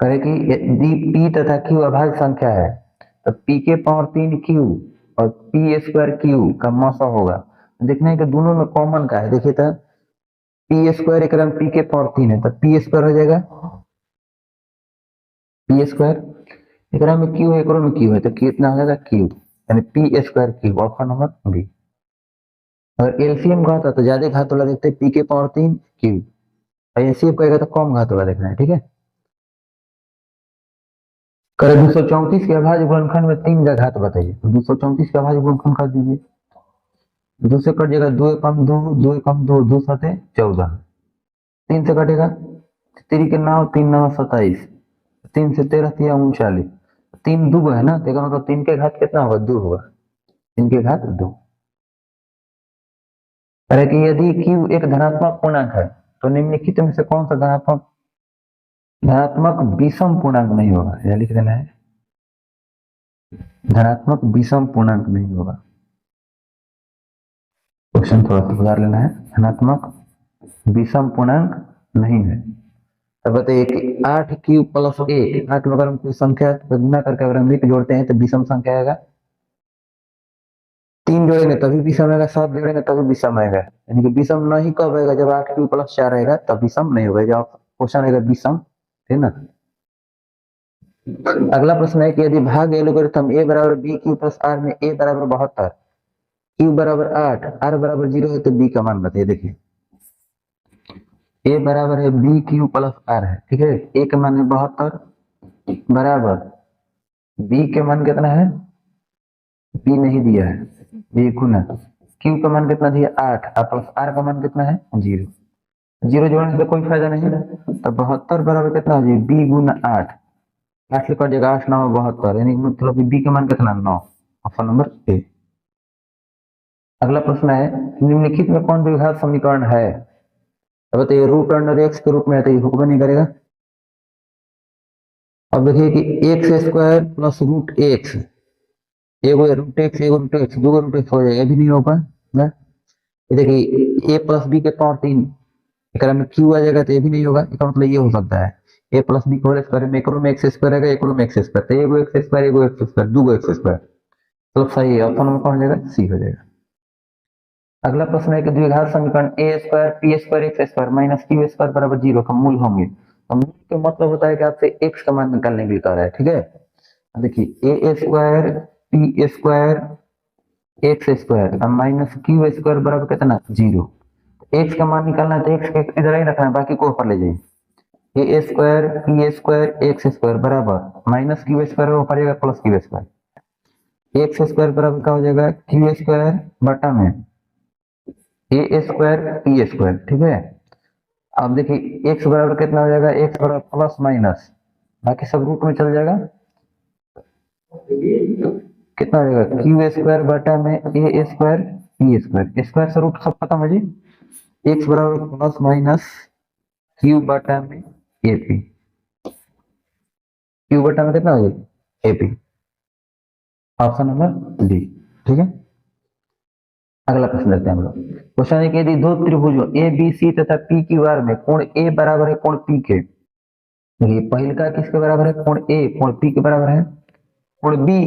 करे कि यदि पी तथा क्यू अभाज्य संख्या है तो पी के पावर 3 क्यू और पी स्क्वायर क्यू का मौसा होगा। देखना है कि दोनों में कॉमन का है। देखिए तो पी स्क्वायर एक पी के पावर 3 है तो पी स्क्वायर हो जाएगा पी स्क्वायर, एक में क्यू है एक में क्यू है तो कितना हो जाएगा क्यू, यानी P square Q. Option number B. अगर एलसीएम घात तो ज्यादा घात वाला देखते हैं पी के पावर 3 क्यू, और एलसीएम कहेगा तो कम घात वाला देखना है। ठीक है, करे 234 के अभाज्य गुणनखंड में 3 का घात बताइए। तो 234 का अभाज्य गुणनखंड कर दीजिए, 2 से कट जाएगा 2 कम 2, 2 कम 2, 2 7 14, 3 से कटेगा 3 के 9, 3 9 27, 3 से 13 3 39, 3 दो है ना, देखा मतलब 3 के घात कितना होगा 2 होगा, 3 के घात 2। अरे कि यदि क्यू एक धनात्मक पूर्णांक है तो निम्नलिखित में से कौन सा धनात्मक धनात्मक विषम पूर्णांक नहीं होगा। यह लिख देना है, धनात्मक विषम पूर्णांक नहीं होगा। क्वेश्चन थोड़ा सा सुधार लेना है, धनात्मक विषम पूर्णांक नहीं है। तो बताइए कि 8 क्यू प्लस 1, 8 में अगर हम कोई संख्या गुना करके अगर हम जोड़ते हैं तो विषम संख्या आएगा। 3 जोड़ेंगे तभी विषम आएगा, 7 जोड़ेंगे तभी विषम आएगा। यानी कि विषम नहीं कब आएगा जब 8 क्यू प्लस 4 आएगा तब विषम नहीं होगा। जब क्वेश्चन आएगा विषम, है ना। अगला प्रश्न है कि यदि भाग एल्गोरिथम ए बराबर बी क्यू प्लस आर में ए बराबर 72, क्यू बराबर 8, आर बराबर 0 है तो बी का मान बताइए। देखिए ए बराबर है बी क्यू प्लस आर है, ठीक है। ए का मान है 72 बराबर बी के मान कितना है, बी नहीं दिया है, बी गुना क्यू का मान कितना दिया 8 और प्लस आर का मान कितना है 0। 0 जोड़ने से कोई फायदा नहीं है, तो 72 बराबर कितना हो जाए बी गुना 8, लास्ट कट जाएगा 8 9 72, यानी मतलब बी का मान कितना 9, ऑप्शन नंबर ए। अगला प्रश्न है निम्नलिखित में कौन द्विघात समीकरण है। अब बताइए रूट अंडर एक्स के रूप में है तो ये हुक्म नहीं करेगा। अब देखिए कि x square plus root x, एगो रूट एक्स एगो रूट एक्स, दो रूट एक्स हो जाएगा, भी नहीं होगा ना। ये देखिए ए प्लस बी के पावर 3, एक में क्यू आ जाएगा तो ये भी नहीं होगा। इसका मतलब ये हो सकता है a plus B whole square में एकरो में एक्स स्क्वायर आएगा, एकरो में एक्स स्क्वायर, तो एगो एक्स स्क्वायर एगो एक्स स्क्वायर, दो एक्स स्क्वायर, तो सही है, ऑप्शन नंबर कौन हो जाएगा, सी हो जाएगा। अगला प्रश्न है कि द्विघात समीकरण a square p square x square minus q square बराबर 0 का मूल होंगे। तो मूल का मतलब होता है कि आपसे एक्स का मान निकालने के लिए कह रहा है, ठीक है। देखिए a square p square x square minus q square बराबर कितना 0। एक्स का मान निकालना है तो एक्स के इधर ही रखना है, बाकी को ऊपर ले जाइए। A square p square x square बराबर माइनस क्यू स्क्वायर ऊपर जाएगा plus q square, x square बराबर क्या हो जाएगा क्यू स्क्वायर बटा में ए स्क्वायर पी स्क्वायर, ठीक है। अब देखिए एक्स बराबर कितना हो जाएगा, एक्स बराबर प्लस माइनस बाकी सब रूट में चल जाएगा, कितना हो जाएगा क्यू स्क्वायर बटा में ए स्क्वायर पी स्क्वायर, स्क्वायर से रूट सब खत्म है जी। एक्स बराबर प्लस माइनस क्यू बटा में ए पी, क्यू बटा में कितना हो जाएगा A P, option number D, ठीक है। अगला प्रश्न देखते हैं हम लोग। क्वेश्चन है कि यदि दो त्रिभुजों ए बी सी तथा पी क्यू आर में कोण ए बराबर है कोण पी के, देखिए पहले का किसके बराबर है, कोण ए कोण पी के बराबर है, कोण बी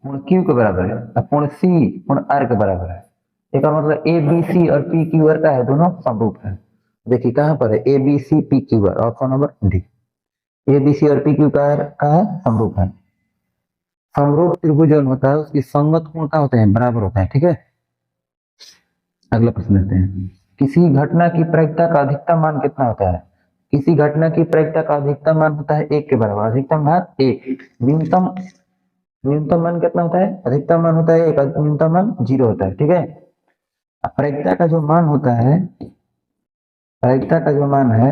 कोण क्यू के बराबर है, और कोण सी कोण आर के बराबर है। इसका मतलब ए बी सी और पी क्यू आर का है, दोनों समरूप है। देखिए कहां पर है A B C P Q R, option number D. A B C और पी क्यू का है समरूप है। समरूप त्रिभुज जो होता है उसकी संगत कोण का होते हैं, बराबर होता है, ठीक है। अगला प्रश्न लेते हैं। किसी घटना की प्रायिकता का अधिकतम मान कितना होता है। किसी घटना की प्रायिकता का अधिकतम मान होता है 1 के बराबर, अधिकतम मान 1, न्यूनतम न्यूनतम मान कितना होता है, अधिकतम मान होता है 1, न्यूनतम मान 0 होता है, ठीक है। प्रायिकता का जो मान होता है, प्रायिकता का जो मान है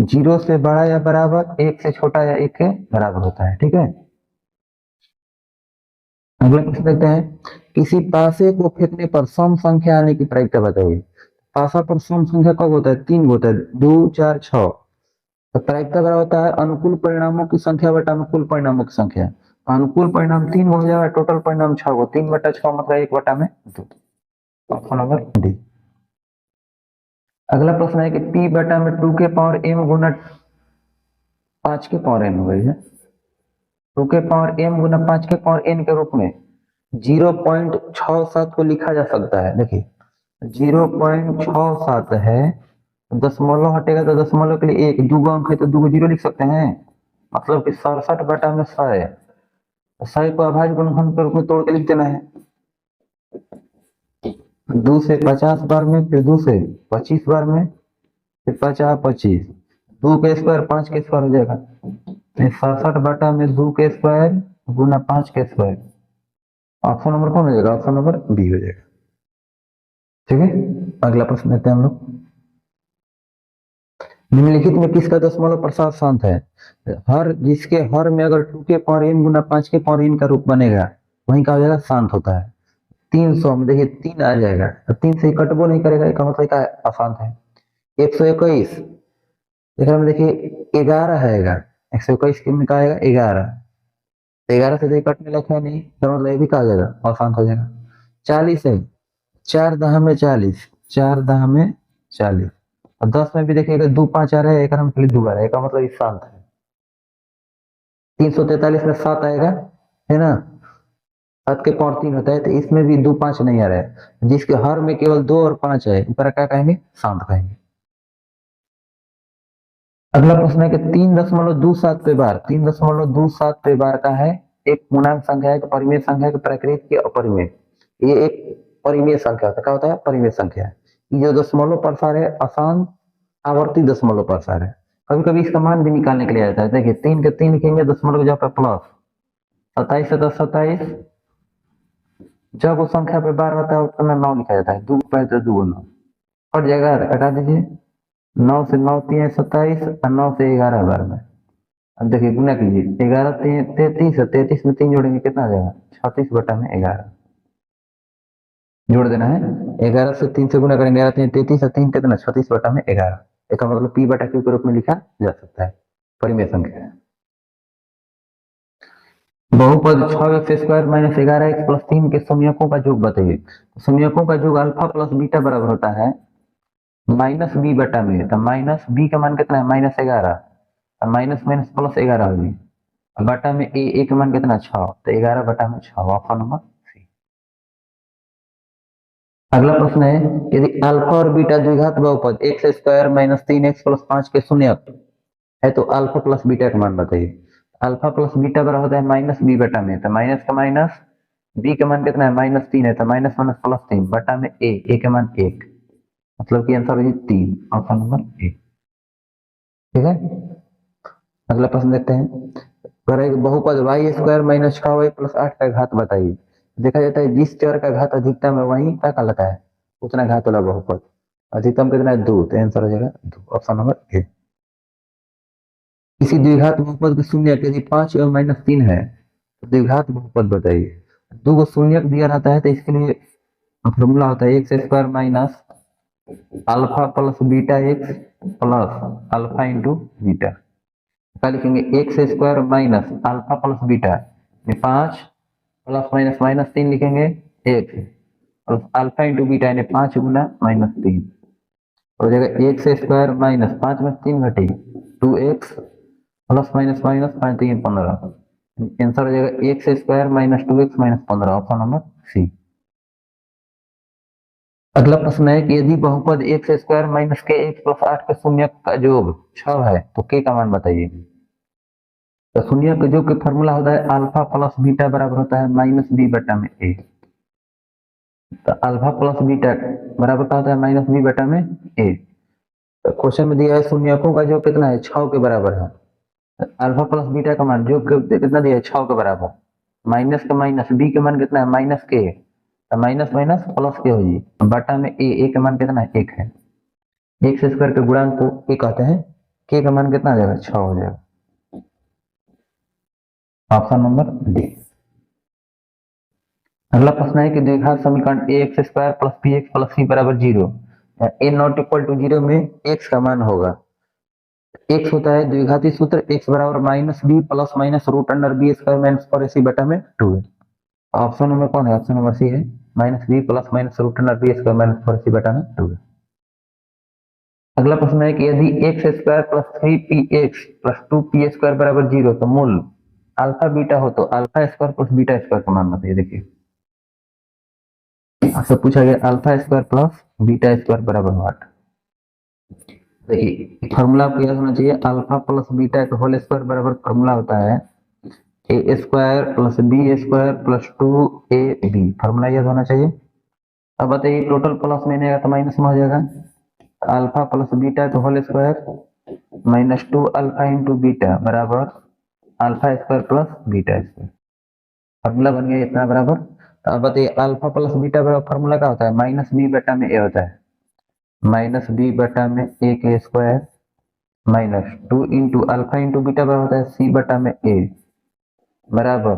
0 से बड़ा या बराबर, 1 से छोटा या 1 के बराबर होता है, ठीक है। अगला प्रश्न देखते हैं। किसी पासे को फेंकने पर सम संख्या आने की प्रायिकता बताइए। पासा पर सम संख्या कब होता है, 3 होता है, 2 4 6। तो प्रायिकता बराबर होता है अनुकूल परिणामों की संख्या बटा अनुकूल परिणामों की संख्या। अनुकूल परिणाम 3 हो जाएगा, टोटल परिणाम 6 हो, 3 बटा 6 मतलब 1 बटा में 2, ऑप्शन नंबर डी। अगला प्रश्न है कि p बटा में 2 के पावर m गुना 5 के पावर n हो गई है। 2 के पावर m गुना 5 के पावर n के रूप में 0.67 को लिखा जा सकता है। देखिए 0.67 है, दशमलव हटेगा तो दशमलव के लिए 1, दो अंक है तो 2 जीरो लिख सकते हैं, मतलब कि 67 बटा में 100 है। 100 को अभाज्य गुणनखंड के रूप में तोड़ के लिख देना है। 2 से 50 बार में, फिर 2 से 25 बार में, फिर 50 25, 2 के स्क्वायर 5 के स्क्वायर हो जाएगा, 67 बटा में 2 के स्क्वायर गुना 5 के स्क्वायर, ऑप्शन नंबर कौन हो जाएगा, ऑप्शन नंबर बी हो जाएगा, ठीक है। अगला प्रश्न लेते हैं हम लोग। निम्नलिखित में किसका दशमलव प्रसार शांत है। हर जिसके हर में अगर 2 के पावर n गुना 5 के पावर n का रूप बनेगा वही क्या हो जाएगा, शांत होता है। 300 में देखिए 3 आ जाएगा, 3 से कटबो नहीं करेगा, इसका मतलब क्या है, अशांत है। 121 में देखिए 11 आएगा, 121 में क्या आएगा 11, 11 से देखिए कटने लगा नहीं, तो मतलब ये भी कहा जाएगा अशांत हो जाएगा। 40 है, 4 दहा में 40, 4 दहा में 40, और 10 में भी देखिएगा 2 5 आ रहा है, एक में खाली 2 आ रहा है, इसका मतलब शांत है। 343 में 7 आएगा, है ना, 7 के पावर 3 होता है, तो इसमें भी 2 5 नहीं आ रहा है, जिसके हर में केवल 2 और 5 है, ऊपर क्या कहेंगे, शांत कहेंगे। अगला प्रश्न है कि 3.27 पे बार, 3.27 पे बार का है, एक पूर्णांक संख्या है, परिमेय संख्या है, प्राकृत की अपरिमेय, ये एक परिमेय संख्या होता है, क्या होता है, परिमेय संख्या। ये जो दशमलव प्रसार है अशांत आवर्ती दशमलव प्रसार है। कभी कभी इसका मान भी निकालने के लिए आता है, देखिए 3 के 3 लिखेंगे, दशमलव जहाँ पे प्लस, 27 से 10 27, जब उस संख्या पे बार होता है उस समय 9 लिखा जाता है, 2 पे तो 2 9 कट जाएगा, हटा दीजिए, 9 से 9 3 27, और 9 से 11 बार में अब देखिए गुना कीजिए, 11 33 है, 33 में 3 जोड़ेंगे कितना आ जाएगा, 36 बटा में 11 जोड़ देना है। 11 से 3 से गुना करेंगे, 11 3 33 और 3 कितना, 36 बटा में 11। इसका मतलब पी बटा क्यू के रूप में लिखा जा सकता है, परिमेय संख्या है। बहुपद 6x² - 11x + 3 के संयुगों का योग बताइए। संयुगों का योग अल्फा प्लस बीटा बराबर होता है माइनस बी बटा में, तो माइनस बी का मान कितना है, -11, माइनस माइनस प्लस 11 होगी, बटा में ए का मान कितना 6, तो 11 बटा में 6, ऑप्शन नंबर सी। अगला प्रश्न है, यदि अल्फा और बीटा द्विघात बहुपद x² - 3x + 5 के शून्यक है तो अल्फा प्लस बीटा का मान बताइए। अल्फा प्लस बीटा बराबर होता है माइनस बी बटा में, तो माइनस का माइनस, बी का मान कितना है -3 है, तो माइनस माइनस प्लस 3 बटा में ए का मान 1, मतलब कि आंसर है 3, ऑप्शन नंबर ए। ठीक है, अगला प्रश्न देखते हैं। अगर एक बहुपद y² - 6y + 8 का घात बताइए। देखा जाता है जिस चर का घात अधिकतम है वही क्या कहलाता है, उतना घात वाला बहुपद। अधिकतम कितना है 2, तो आंसर हो जाएगा 2, ऑप्शन नंबर ए। किसी द्विघात बहुपद के शून्य यदि 5 और -3 है तो द्विघात बहुपद बताइए। दो को शून्य दिया रहता है तो इसके लिए फॉर्मूला होता है x² minus alpha plus beta x plus alpha into beta. क्या लिखेंगे, x² minus alpha plus beta, 5 plus minus minus 3 लिखेंगे, एक प्लस अल्फा इंटू बीटा यानी 5 गुना -3 हो जाएगा। x² माइनस 5 में 3 घटेगी 2x plus minus minus 5 3 15, answer हो जाएगा x² - 2x - 15, option number C. अगला प्रश्न है कि यदि बहुपद x² - kx + 8 के शून्य का योग 6 है तो k का मान बताइए। तो शून्य के योग का फॉर्मूला होता है अल्फा प्लस बीटा बराबर होता है -b बटा में a। तो अल्फा प्लस बीटा बराबर क्या होता है, -b बटा में a। तो क्वेश्चन में दिया है शून्यकों का योग कितना है, 6 के बराबर है। अल्फा प्लस बीटा का मान जो कितना दिया है, 6 के बराबर, माइनस का माइनस, बी का मान कितना है -k, तो माइनस माइनस प्लस के होगी, बटा में ए का मान कितना है 1 है। x² के गुणांक को के कहते हैं, के का मान कितना आ जाएगा 6 हो जाएगा, ऑप्शन नंबर डी। अगला प्रश्न है कि द्विघात समीकरण ax² + bx + c = 0, a not equal to 0 में x का मान होगा। x होता है द्विघाती सूत्र, x बराबर -b plus minus √b² - 4ac बटा में 2 है। ऑप्शन नंबर कौन है, ऑप्शन नंबर सी है, -b plus minus √b² - 4ac बटा में 2 है। अगला प्रश्न है कि यदि x² + 3px + 2p² = 0 तो मूल अल्फा बीटा हो तो अल्फा² + बीटा² का मान बताइए। देखिए आपसे पूछा गया अल्फा² + बीटा² बराबर व्हाट। देखिए फॉर्मूला आपको याद होना चाहिए, अल्फा प्लस बीटा का होल स्क्वायर बराबर फॉर्मूला होता है a² + b² + 2ab, फॉर्मूला याद होना चाहिए। अब बताइए टोटल प्लस में नहीं आएगा तो माइनस में हो जाएगा, अल्फा प्लस बीटा का whole square -2 alpha into beta बराबर अल्फा² + बीटा², फॉर्मूला बन गया इतना बराबर। तो अब बताइए अल्फा प्लस बीटा बराबर फॉर्मूला क्या होता है, -b बटा में a होता है, -b बटा में a के square -2 into alpha into beta बराबर होता है c बटा में a बराबर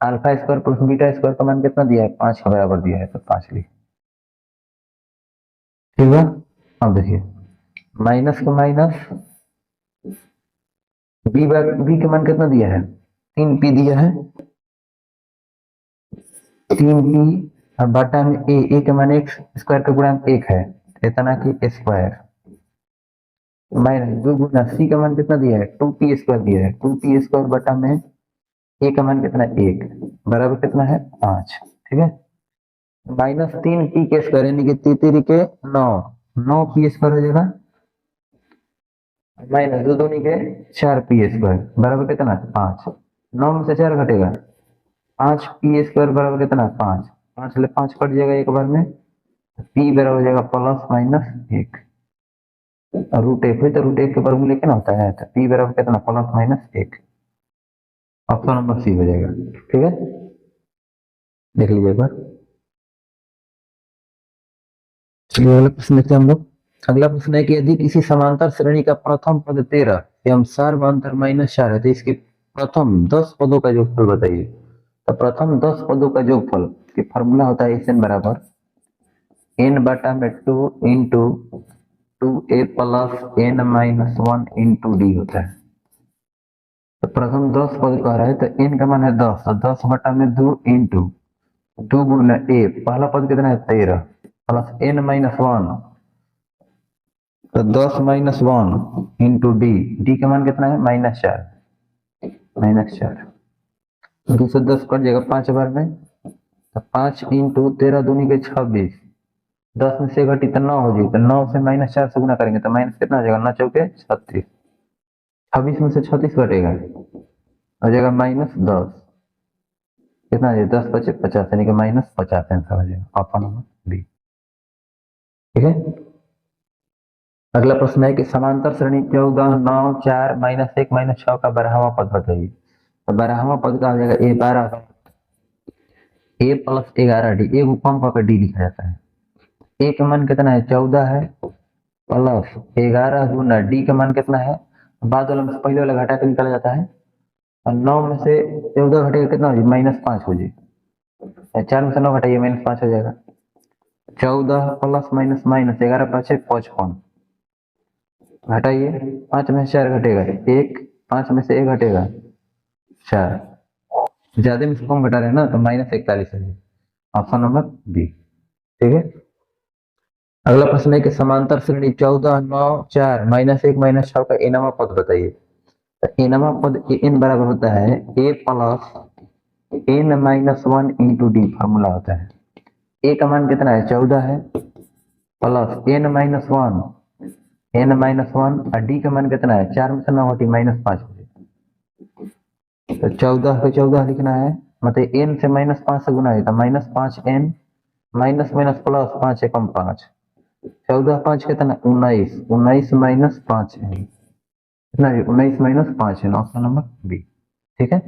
अल्फा² + बीटा² का मान कितना दिया है, 5 के बराबर दिया है, तो 5 लिख, ठीक है। अब देखिए माइनस का माइनस, बी का मान कितना दिया है, 3p दिया है, 3p और बटा में ए का मान x² का गुणांक 1 है, इतना कि स्क्वायर माइनस 2 गुना सी का मान कितना दिया है, 2p² दिया है, 2p² बटा में ए का मान कितना है 1 बराबर कितना है 5, ठीक है। -3p² यानी कि 3 के 9, 9p² हो जाएगा, -2 दूनी के 4p² बराबर कितना 5, 9 में से 4 घटेगा, 5p² बराबर कितना 5, 5 ले 5 कट जाएगा एक बार में, p बराबर हो जाएगा +-1, √1 हुई तो √1 के वर्गमूल लेके ना होता है, तो p बराबर कितना +-1, ऑप्शन नंबर सी हो जाएगा, ठीक है। देख लीजिए एक बार, चलिए अगला प्रश्न देखते हैं हम लोग। अगला प्रश्न है कि यदि किसी समांतर श्रेणी का प्रथम पद 13 एवं सार्वंतर -4 है तो इसके प्रथम 10 पदों का योगफल बताइए। तो प्रथम 10 पदों का योगफल की फॉर्मूला होता है एन बराबर n बटा में 2 into 2a plus n minus 1 into d होता है। तो प्रथम 10 पद कह रहा है तो n का मान है 10, तो 10 बटा में 2 इंटू 2 गुना a, पहला पद कितना है 13 प्लस n माइनस 1, तो 10 माइनस 1 इंटू डी, डी का मान कितना है -4, 210 कट जाएगा 5 बार में, तो 5 इंटू 13 दूनी के 26, 10 में से घटी तो 9 हो जाएगी, तो 9 से -4 से गुना करेंगे तो माइनस कितना हो जाएगा 9 चौके 36, 26 में से 36 घटेगा हो जाएगा -10, कितना हो जाएगा 10 × 5 = 50 यानी कि -50 आंसर हो जाएगा ऑप्शन नंबर बी। ठीक है। अगला प्रश्न है कि समांतर श्रेणी 14 9 4 -1 -6 का 12वां पद बताइए। तो 12वां पद का हो जाएगा a 12 a प्लस 11 डी, ए को कम करके डी लिखा जाता है। ए का मान कितना है 14 है प्लस 11 गुना डी का मान कितना है, बाद वाला में पहले वाला घटा के निकाला जाता है, और 9 में से 14 घटेगा कितना हो जाए -5 हो जाए, 4 में से 9 घटाइए -5 हो जाएगा, 14 प्लस माइनस माइनस 11 × 5 = 55, घटाइए 5 में से 4 घटेगा 1, 5 में से 1 घटेगा 4, ज्यादा में से कम घटा रहे हैं ना तो -41 है, ऑप्शन नंबर बी। ठीक है। अगला प्रश्न है कि समांतर श्रेणी 14 9 4 -1 -6 का एनवा पद बताइए। तो एनवा पद एन बराबर होता है a plus n minus 1 into D, formula होता है a का मान कितना है 14 है प्लस n माइनस 1 और डी का मान कितना है 4 में से 9 घटी -5 हो जाए, तो 14 पे 14 लिखना है, मतलब n से -5 से गुना है तो -5n माइनस माइनस प्लस 5 एकम 5, 14 5 कितना 19, 19 माइनस 5 है कितना, 19 माइनस 5 है, ऑप्शन नंबर बी। ठीक है।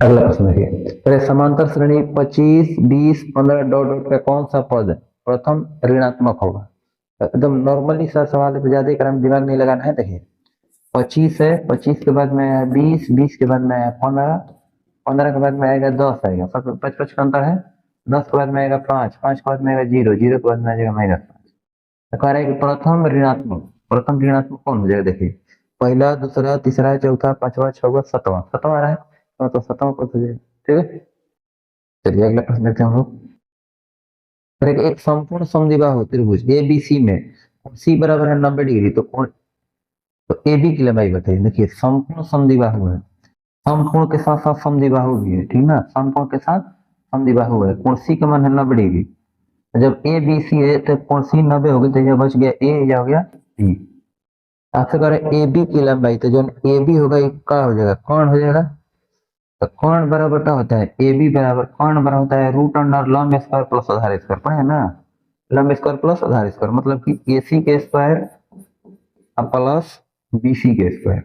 अगला प्रश्न देखिए, पहले समांतर श्रेणी 25 20 15 डॉट डॉट का कौन सा पद प्रथम ऋणात्मक होगा। एकदम नॉर्मली सा सवाल है तो ज्यादा क्रम दिमाग नहीं लगाना है। देखिए 25 है, 25 के बाद में आया 20, 20 के बाद में आया 15, 15 के बाद में आएगा 10 आएगा, 5 का अंतर है, 10 के बाद में आएगा 5, 5 के बाद में आएगा 0, 0 के बाद में आ जाएगा -5। तो कह रहा है कि प्रथम ऋणात्मक कौन हो जाएगा। देखिए पहला दूसरा तीसरा चौथा पांचवा छठवां सातवां, सातवां आ रहा है तो सातवां पद हो जाएगा। ठीक है। चलिए अगला प्रश्न देखते हैं हम लोग। एक संपूर्ण समद्विबाहु त्रिभुज ए बी सी में सी बराबर है 90 डिग्री, तो कोण तो ए बी की लंबाई बताइए। देखिए संपूर्ण समद्विबाहु है, समकोण के साथ साथ समद्विबाहु भी है, ठीक ना, समकोण के साथ समद्विबाहु है, कोण सी का मान है 90 डिग्री, जब ए बी सी है तो कोण सी 90 हो गई, तो यह बच गया ए, या हो गया बी। आपसे कह रहे ए बी की लंबाई, तो जो ए बी होगा ये क्या हो जाएगा कोण हो जाएगा। तो कोण बराबर क्या होता है ए बी बराबर कोण बराबर होता है √अंडर लंब स्क्वायर प्लस आधार स्क्वायर, पढ़े ना, लंब स्क्वायर प्लस आधार स्क्वायर, मतलब कि ए सी के स्क्वायर प्लस बी सी के स्क्वायर।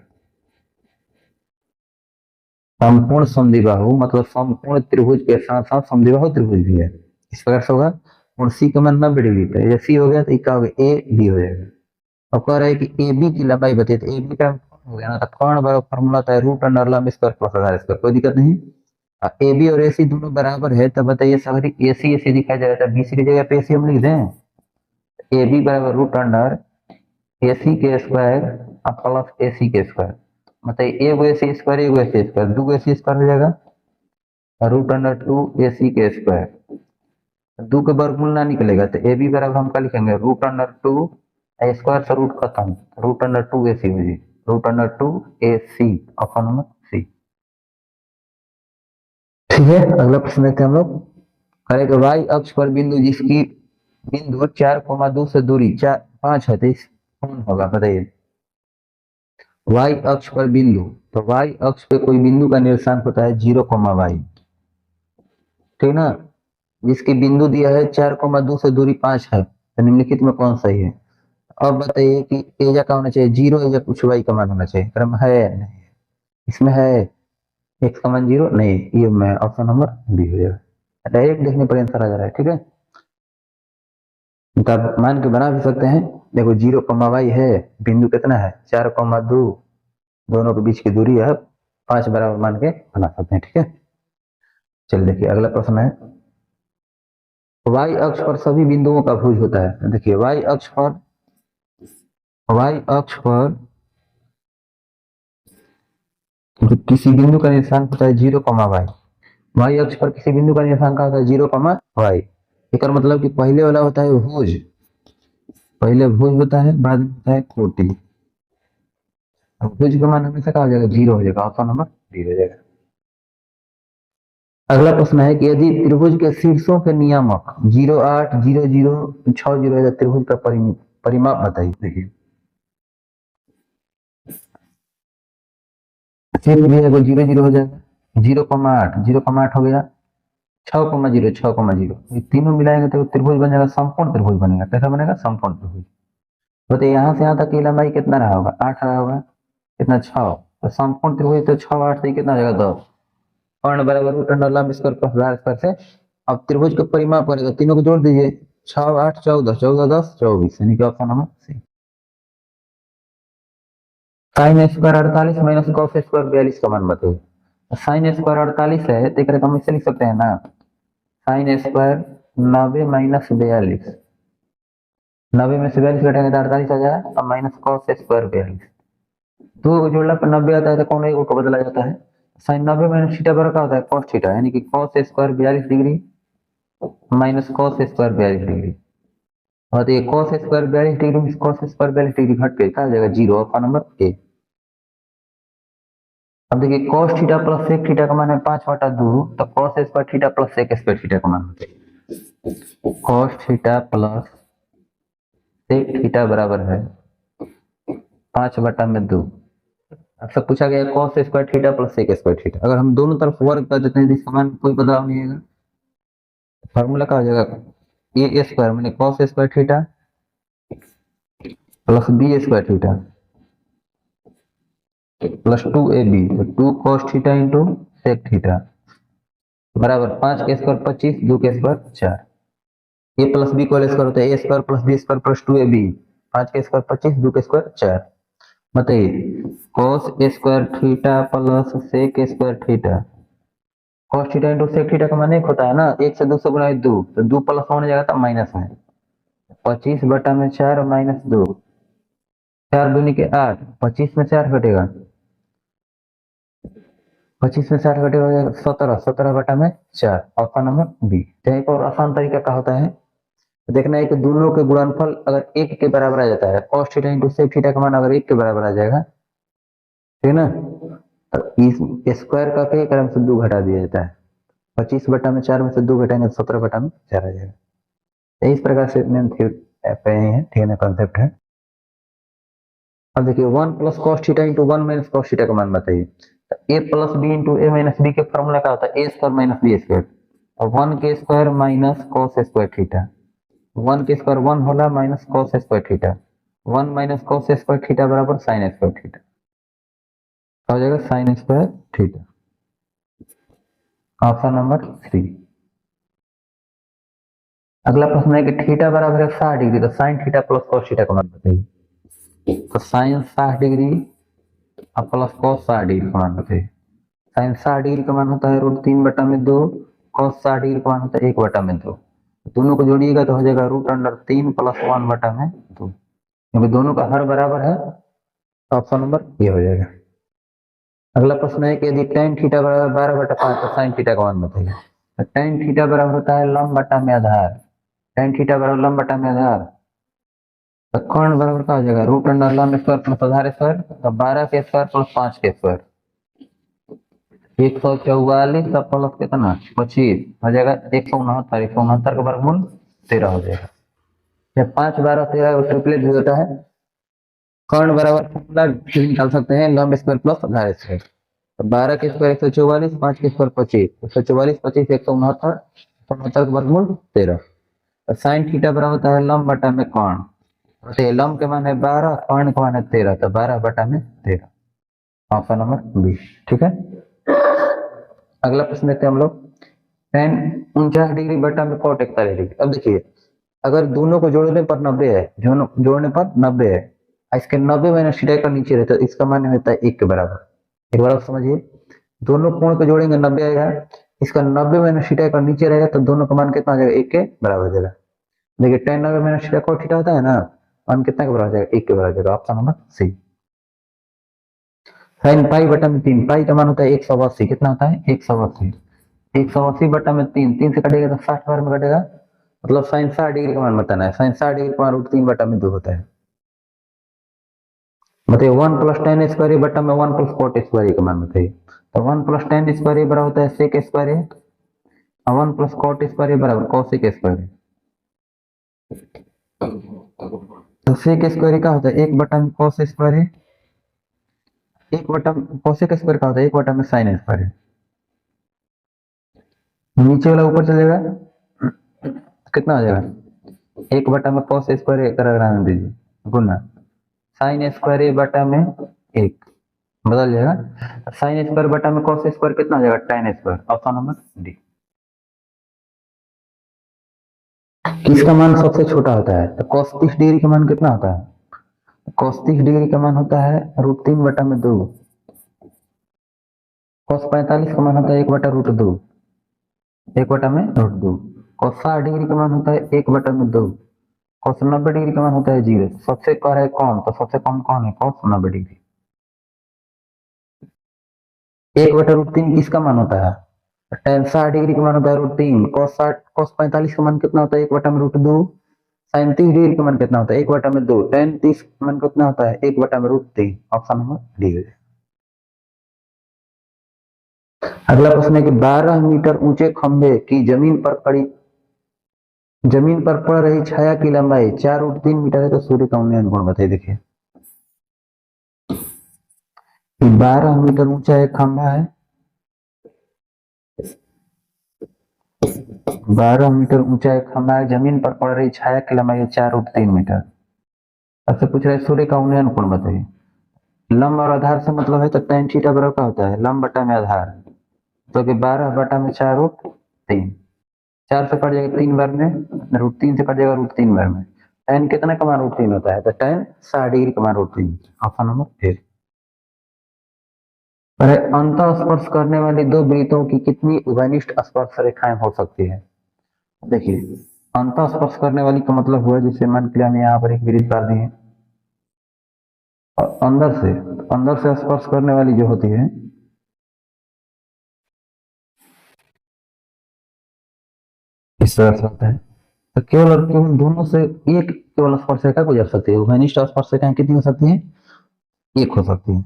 संपूर्ण समद्विबाहु मतलब संपूर्ण त्रिभुज के साथ साथ समद्विबाहु त्रिभुज भी है, इस प्रकार से होगा। कोण सी का मान 90 डिग्री है, ये सी हो गया तो क्या हो गया ए बी हो जाएगा। अब कह रहा है कि ए बी की लंबाई बताइए, तो ए बी का हो गया ना, तो कोण बराबर फॉर्मूला होता है √अंडर लंब स्क्वायर प्लस आधार स्क्वायर, कोई दिक्कत नहीं। ए बी और ए सी दोनों बराबर है, तो बताइए सभी ए सी दिखाई दे रहा है, बी सी की जगह पे ए सी हम लिख दें, ए बी बराबर √अंडर ए सी के स्क्वायर प्लस ए सी के स्क्वायर, मतलब एक ए सी स्क्वायर एक ए सी स्क्वायर, दो ए सी स्क्वायर हो जाएगा √2 ए सी के स्क्वायर, दो के वर्गमूल ना निकलेगा तो ए बी बराबर हम क्या लिखेंगे √2 स्क्वायर से रूट खत्म, √2 ए सी हो जी, √2 ए सी, ऑप्शन नंबर सी। ठीक है। अगला प्रश्न देखते हैं हम लोग। करेंगे वाई अक्ष पर बिंदु जिसकी बिंदु 4,2 से दूरी 5 है, तो इस कौन होगा बताइए। वाई अक्ष पर बिंदु, तो वाई अक्ष पे कोई बिंदु का निर्देशांक होता है 0,y, ठीक ना, जिसकी बिंदु दिया है 4,2 से दूरी 5 है, तो निम्नलिखित में कौन सही है। अब बताइए कि एजा का होना चाहिए 0 या कुछ y का मान होना चाहिए, क्रम है नहीं, इसमें है x का मान 0 नहीं, ये मैं ऑप्शन नंबर बी हो जाएगा, डायरेक्ट देखने पर आंसर आ जा रहा है। ठीक है। तो आप मान के बना भी सकते हैं। देखो 0, y है, बिंदु कितना है 4, 2, दोनों के बीच की दूरी है 5 बराबर मान के बना सकते हैं। ठीक है, चलिए देखिए अगला प्रश्न है, y अक्ष पर सभी बिंदुओं का भुज होता है। देखिए y अक्ष पर जो किसी बिंदु का निशान होता है 0, y अक्ष पर किसी बिंदु का निशान का होता है 0, y। एक मतलब कि पहले वाला होता है भुज, पहले भुज होता है, बाद में होता है कोटि। भुज का मान हमेशा क्या हो जाएगा 0 हो जाएगा, ऑप्शन नंबर डी हो जाएगा। अगला प्रश्न है कि यदि त्रिभुज के शीर्षों के नियामक 0, 8, 0, 0, 6, 0 है तो त्रिभुज का परिमाप बताइए। देखिए शीर्ष भी है वो 0, 0 हो जाएगा, 0, 8, 0, 8 हो गया, 6, 0, 6, 0, ये तीनों मिलाएंगे तो त्रिभुज बन जाएगा, संपूर्ण त्रिभुज बनेगा। कैसा बनेगा, संपूर्ण त्रिभुज। तो यहाँ से यहाँ तक की लंबाई कितना रहा होगा 8 रहा होगा, कितना 6, तो संपूर्ण त्रिभुज तो 6, 8 से कितना हो जाएगा 10, कर्ण बराबर रूट अंडर लंब स्क्वायर प्लस आधार स्क्वायर से। अब त्रिभुज का परिमाप करेगा, तीनों को जोड़ दीजिए, 6, 8, 14, 14, 10, 24, यानी कि option number C. Sine square 48 minus cos square 42 का मान बताइए। साइन स्क्वायर 48 है तो एक हम इसे लिख सकते हैं ना, साइन स्क्वायर 90 माइनस 42, 90 में से 42 घटाएंगे तो 48 आ जाएगा, अब माइनस कॉस स्क्वायर 42, दो को जोड़ने पर 90 आता है तो कौन एक को बदला जाता है। साइन 90 माइनस थीटा बराबर क्या होता है कॉस थीटा, यानी कि cos square 42 degree minus cos square 42 degree, और ये कॉस स्क्वायर 42 डिग्री में कॉस स्क्वायर 42 डिग्री घट के क्या आ जाएगा 0, ऑप्शन नंबर ए। अब देखिए cos theta plus sec theta का मान है 5/2, तो cos square theta plus sec square theta का मान होता है cos theta plus sec theta बराबर है 5/2। आपसे पूछा गया cos square theta plus sec square theta, अगर हम दोनों तरफ वर्ग कर देते हैं तो इसका मान कोई बदलाव नहीं आएगा, फॉर्मूला क्या हो जाएगा ए स्क्वायर मैंने cos square theta plus b square theta plus 2ab, तो 2 cos theta into sec theta बराबर 5 के स्क्वायर 25, 2 के स्क्वायर 4, ए प्लस बी को स्क्वायर होता है a square plus b square plus 2ab, 5 के स्क्वायर 25, 2 के स्क्वायर 4। बताइए cos square theta plus sec square theta, cos theta into sec theta का मान एक होता है ना, एक से 2 से गुना 2, तो 2 प्लस होने जाएगा तो माइनस में 25/4 माइनस 2, 4 दूनी के 8, 25 में 4 घटेगा, 25 में 60 घटेगा 17, 17/4, ऑप्शन नंबर बी। एक और आसान तरीका क्या होता है, देखना है कि दोनों के गुणनफल अगर 1 के बराबर आ जाता है, cos theta into sec theta का मान अगर 1 के बराबर आ जाएगा, ठीक है ना, तो इस स्क्वायर का के क्रम से 2 घटा दिया जाता है, 25/4 में से 2 घटाएंगे तो 17/4 आ जाएगा। इस प्रकार से मेन है, ठीक है ना, कॉन्सेप्ट है। अब देखिए 1 plus cos theta into 1 minus cos theta का मान बताइए। ए प्लस बी इंटू ए माइनस बी के फॉर्मूला क्या होता है a square minus B square, और 1 के square minus cos square theta, 1 के स्क्वायर 1 होला minus cos square theta, 1 minus cos square theta बराबर साइन स्क्वायर थीटा, हो जाएगा sine square theta, option number 3। अगला प्रश्न है कि थीटा बराबर है 60 डिग्री, तो sine theta plus cos theta का मान बताइए। तो साइन 60 डिग्री अब प्लस कॉस 60 डिग्री का मान बताइए। साइन 60 डिग्री का मान होता है √3/2, कॉस 60 डिग्री का मान होता है 1/2, दोनों को जोड़िएगा तो हो जाएगा √3 प्लस 1/2, क्योंकि दोनों का हर बराबर है, ऑप्शन नंबर ये हो जाएगा। अगला प्रश्न है कि यदि tan थीटा बराबर 12/5 तो साइन थीटा का मान बताइए। तो tan थीटा बराबर होता है लंब बटा में आधार, tan थीटा बराबर लंब बटा में आधार, तो कर्ण बराबर क्या हो जाएगा √लंब स्क्वायर प्लस आधार स्क्वायर, तो 12 के स्क्वायर प्लस 5 के स्क्वायर, 144 का प्लस कितना 25 हो जाएगा 169, 169 का वर्गमूल 13 हो जाएगा। जब 5, 12, 13 ट्रिपलेट हो जाता है, कर्ण बराबर फॉर्मूला निकाल सकते हैं लंब स्क्वायर प्लस आधार स्क्वायर, तो 12 के स्क्वायर 144, 5 के स्क्वायर 25, 144, 25, 169, 169 का वर्गमूल 13। तो साइन थीटा बराबर होता है लंब बटा में कर्ण, तो लंब के मान है 12, कर्ण का मान है 13, तो 12/13, ऑप्शन नंबर बी, ठीक है। अगला प्रश्न देखते हैं हम लोग, tan 49 डिग्री बटा में cot 41 डिग्री। अब देखिए अगर दोनों को जोड़ने पर 90 है, जोड़ने पर 90 है, इसके 90 माइनस थीटा का नीचे रहता है, इसका मान होता है 1 के बराबर। एक बार आप समझिए, दोनों कोण को जोड़ेंगे 90 आएगा, इसका 90 माइनस थीटा का नीचे रहेगा तो दोनों का मान कितना आ जाएगा, 1 के बराबर हो जाएगा। देखिए tan 90 minus theta cos theta होता है ना, मान कितना के बराबर हो जाएगा, 1 के बराबर हो जाएगा। Option number C. sin pi बटा में 3, पाई का मान होता है 180, कितना होता है 180, 180 बटा में 3, 3 से कटेगा तो 60 बार में कटेगा, मतलब साइन 60 डिग्री का मान बताना है। साइन 60 डिग्री का मान √3 बटा में 2 होता है, मतलब 1 प्लस tan स्क्वायर बटा में 1 प्लस cot स्क्वायर का मान बताइए। तो 1 प्लस tan स्क्वायर बराबर होता है sec स्क्वायर, और 1 प्लस cot स्क्वायर बराबर cosec स्क्वायर। तो sec स्क्वायर क्या होता है, 1 बटा में cos स्क्वायर, 1 बटा में cosec स्क्वायर का होता है 1 बटा में sin स्क्वायर। नीचे वाला ऊपर चलेगा, कितना आ जाएगा, 1 बटा में cos स्क्वायर कराना दीजिए गुना sin स्क्वायर बटा में 1, बदल जाएगा। sin स्क्वायर बटा में cos स्क्वायर कितना आ जाएगा, tan square. Option number D. किसका मान सबसे छोटा होता है, तो cos 30 डिग्री का मान कितना होता है, cos 30 डिग्री का मान होता है √3 बटा में 2, cos 45 का मान होता है 1 बटा √2, 1 बटा में √2, cos 60 डिग्री का मान होता है 1 बटा में 2, cos 90 डिग्री का मान होता है 0। सबसे कह रहा है कौन, तो सबसे कम कौन है, cos 90 डिग्री। 1 बटा √3 किसका मान होता है, tan 60 डिग्री का मान होता है √3, cos 45 का मान कितना होता है 1 बटा में √2, sin 30 डिग्री का मान कितना होता है 1 बटा में 2, tan 30 का मान कितना होता है 1 बटा में √3। ऑप्शन नंबर डी है। अगला प्रश्न है कि 12 मीटर ऊंचे खंभे की जमीन पर पड़ रही छाया की लंबाई 4√3 मीटर है, तो सूर्य का उन्नयन कोण बताइए। देखिए 12 मीटर ऊंचा एक खंभा है, 12 मीटर ऊंचा एक खंभा है, जमीन पर पड़ रही छाया की लंबाई है 4√3 मीटर। आपसे पूछ रहा है सूर्य का उन्नयन कोण बताइए। लंब और आधार से मतलब है, तो tan थीटा बराबर का होता है लंब बटा में आधार, तो कि 12 बटा में 4√3, 4 से कट जाएगा 3 बार में, √3 से कट जाएगा √3 बार में, tan कितना का मान √3 होता है, तो tan 60 डिग्री का मान √3। Option number A. अंतः स्पर्श करने वाली दो वृत्तों की कितनी उभयनिष्ठ स्पर्श रेखाएं हो सकती है। देखिए अंतः स्पर्श करने वाली का मतलब हुआ, जैसे मान के लिए हम यहाँ पर एक वृत्त डाल दिए और अंदर से स्पर्श करने वाली जो होती है, इस तरह से होता है, तो केवल और केवल दोनों से एक केवल स्पर्श रेखा गुजर सकती है। उभयनिष्ठ स्पर्श रेखाएं कितनी हो सकती है, एक हो सकती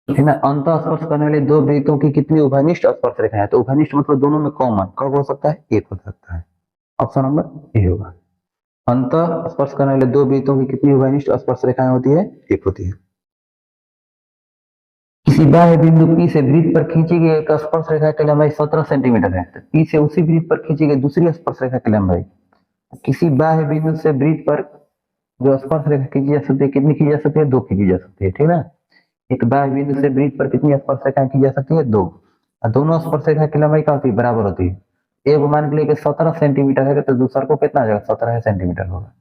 है ना। अंतः स्पर्श करने वाले दो वृत्तों की कितनी उभयनिष्ठ स्पर्श रेखाएं, तो उभयनिष्ठ मतलब दोनों में कॉमन, कब हो सकता है, एक हो सकता है। ऑप्शन नंबर ए होगा। अंतः स्पर्श करने वाले दो वृत्तों की कितनी उभयनिष्ठ स्पर्श रेखाएं होती है, एक होती है। किसी बाह्य बिंदु P से वृत्त पर खींची गई एक स्पर्श रेखा की लंबाई 17 सेंटीमीटर है, तो P से उसी वृत्त पर खींची गई दूसरी स्पर्श रेखा की लंबाई, किसी बाह्य बिंदु से वृत्त पर जो स्पर्श रेखा खींची जा सकती है, कितनी खींची जा सकती है, 2 खींची जा सकती है, ठीक है। एक बाह्य बिंदु से वृत्त पर कितनी स्पर्श रेखाएं खींची जा सकती है, 2, और दोनों स्पर्श रेखा की लंबाई क्या होती है, बराबर होती है। एक मान के लिए 17 सेंटीमीटर है, तो दूसरा को कितना आ जाएगा, 17 सेंटीमीटर होगा।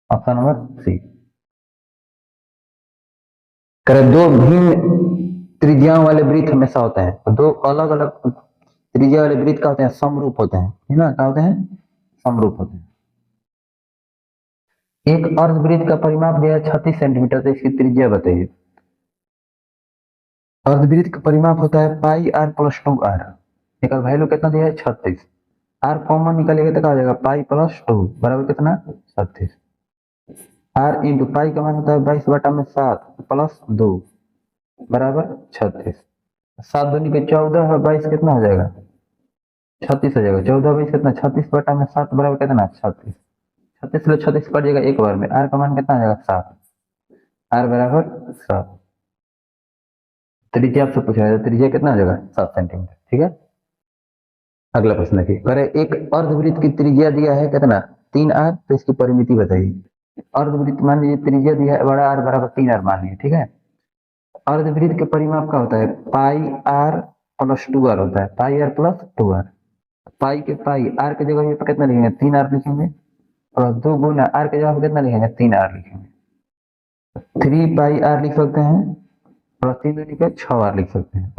Option number C. करें दो भिन्न त्रिज्याओं वाले वृत्त हमेशा होते हैं, तो दो अलग अलग त्रिज्या वाले वृत्त क्या होते हैं, समरूप होते हैं, है ना, क्या होते हैं, समरूप होते हैं। एक अर्धवृत्त का परिमाप दिया है 36 सेंटीमीटर, तो इसकी त्रिज्या बताइए। अर्धवृत्त का परिमाप होता है पाई आर प्लस 2r, एक वैल्यू कितना दिया है 36, आर कॉमन निकालेगा तो क्या हो जाएगा, पाई प्लस 2 बराबर कितना 36, आर इंटू पाई का मान होता है 22 बटा में 7 प्लस 2 बराबर 36, 7 दूनी के 14 और 22 कितना हो जाएगा, 36 हो जाएगा। 14 22 कितना, 36 बटा में 7 बराबर कितना 36, 36 से 36 कट जाएगा एक बार में, आर का मान कितना आ जाएगा 7, आर बराबर 7। त्रिज्या आपसे पूछा है, त्रिज्या कितना आ जाएगा 7 सेंटीमीटर, ठीक है। अगला प्रश्न देखिए, करे एक अर्धवृत्त की त्रिज्या दिया है कितना 3r, तो इसकी परिमिति बताइए। अर्धवृत्त मान लीजिए त्रिज्या दिया है बड़ा आर बराबर 3r मान लीजिए, ठीक है। अर्धवृत्त के परिमाप का होता है पाई आर प्लस 2r होता है, पाई आर प्लस 2r, पाई के पाई आर की जगह पे कितना लिखेंगे 3r लिखेंगे, प्लस 2 गुना आर के जवाब कितना लिखेंगे, 3r लिखेंगे। 3 पाई आर लिख सकते हैं, प्लस 3 लिखे 6r लिख सकते हैं।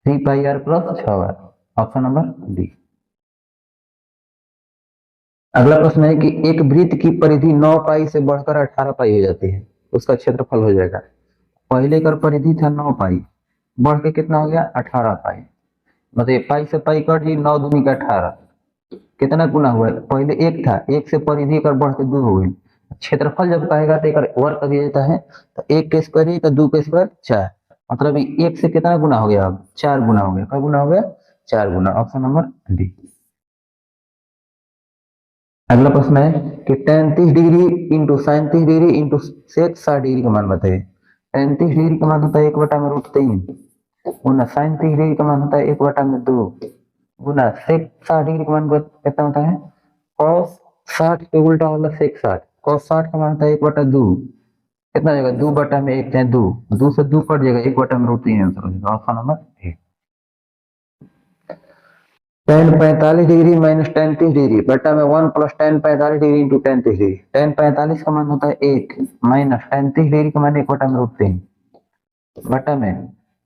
3 pi r plus 6r, option number D. अगला प्रश्न है कि एक वृत्त की परिधि 9 पाई से बढ़कर 18 पाई हो जाती है, उसका क्षेत्रफल हो जाएगा। पहले का परिधि था 9 पाई, बढ़ के कितना हो गया, 18 पाई। मतलब पाई से पाई कट जी, 9 दूनी का 18, कितना गुना हुआ है, पहले एक था, एक से परिधि कर बढ़ के 2 हो गई। क्षेत्रफल जब कहेगा तो एक वर्ग दिया जाता है, तो 1 के स्क्वायर 1, 2 के स्क्वायर 4, मतलब एक से कितना गुना हो गया, अब 4 गुना हो गया। क्या गुना हो गया, 4 गुना, ऑप्शन नंबर डी। अगला प्रश्न है कि 33 degree into 37 degree into sec 60 degree का मान बताइए। 33 डिग्री का मान होता है 1/√3, गुना 37 डिग्री का मान होता है 1/2, गुना सेक 60 डिग्री का मान कितना होता है, cos 60 के उल्टा वाला सेक 60, cos 60 का मान होता है 1/2, कितना आ जाएगा, 2/1 चाहे 2, 2 से 2 कट जाएगा, 1/√3 आंसर हो जाएगा, option number A. tan 45 degree minus tan 30 degree बटा में 1 plus tan 45 degree into tan 30 degree. tan 45 का मान होता है 1 माइनस tan 30 डिग्री का मान 1/√3 बटा में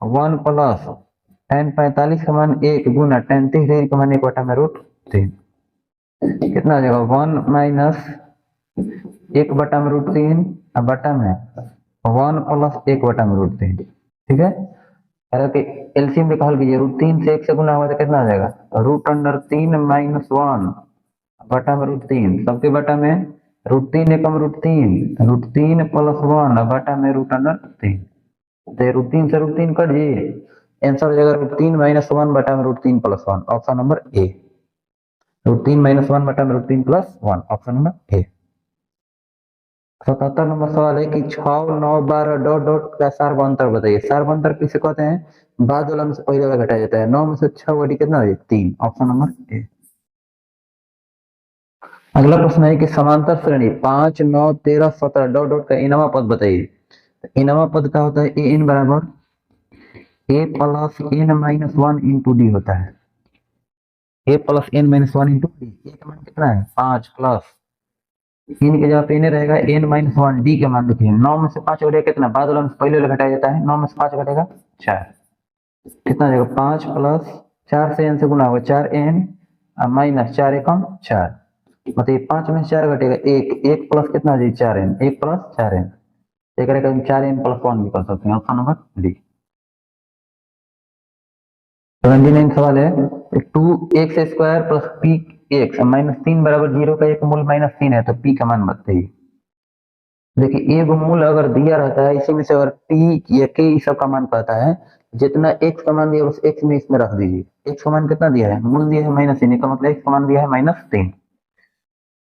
1 प्लस tan 45 का मान 1 गुना tan 30 डिग्री का मान 1/√3, कितना आ जाएगा, 1 माइनस 1/√3 बटा में 1 प्लस 1/√3, ठीक है। हालांकि एलसीएम निकाल कीजिए, √3 से 1 से गुना हुआ तो कितना आ जाएगा, √3 माइनस 1 बटा में √3, सबके बटा में √3 एकम √3, √3 प्लस 1 बटा में √3, तो √3 से √3 कट जी, आंसर हो जाएगा √3 माइनस 1 बटा में √3 plus 1, option number A. √3 minus 1 बटा में √3 plus 1, option number A. 77 number सवाल है कि 6, 9, 12 डॉट डॉट का सार्व अंतर बताइए। सार्व अंतर किसे कहते हैं, बाद वाला में से पहले वाला घटाया जाता है। 9 में से 6 घटी कितना हो जाए, 3, ऑप्शन नंबर ए। अगला प्रश्न है कि समांतर श्रेणी 5, 9, 13, 17 डॉट डॉट का इनवा पद बताइए। इनवा पद का होता है ए एन बराबर a plus n minus 1 into d होता है, a plus n minus 1 into d. A का मान कितना है, 5 प्लस इन के जगह पे एन रहेगा एन माइनस 1, डी का मान देखिए, 9 में से 5 घटेगा कितना, बाद वाला में से पहले वाला घटाया जाता है, 9 में से 5 घटेगा 4, कितना आ जाएगा, 5 प्लस 4 से एन से गुना होगा 4n माइनस 4 एकम 4, मतलब 5 में से 4 घटेगा 1, 1 प्लस कितना आ जाएगा 4n, 1 प्लस 4n, एक रहेगा 4n प्लस 1 भी कर सकते हैं, ऑप्शन नंबर डी। 79 सवाल है 2x square plus P x minus 3 बराबर 0 का एक मूल माइनस 3 है, तो पी का मान बताइए। देखिए एक मूल अगर दिया रहता है, इसी में से अगर टी या के सब का मान पता है, जितना एक्स का मान दिया बस एक्स में इसमें रख दीजिए। एक्स का मान कितना दिया है, मूल दिया है -3 का मतलब एक्स का मान दिया है -3।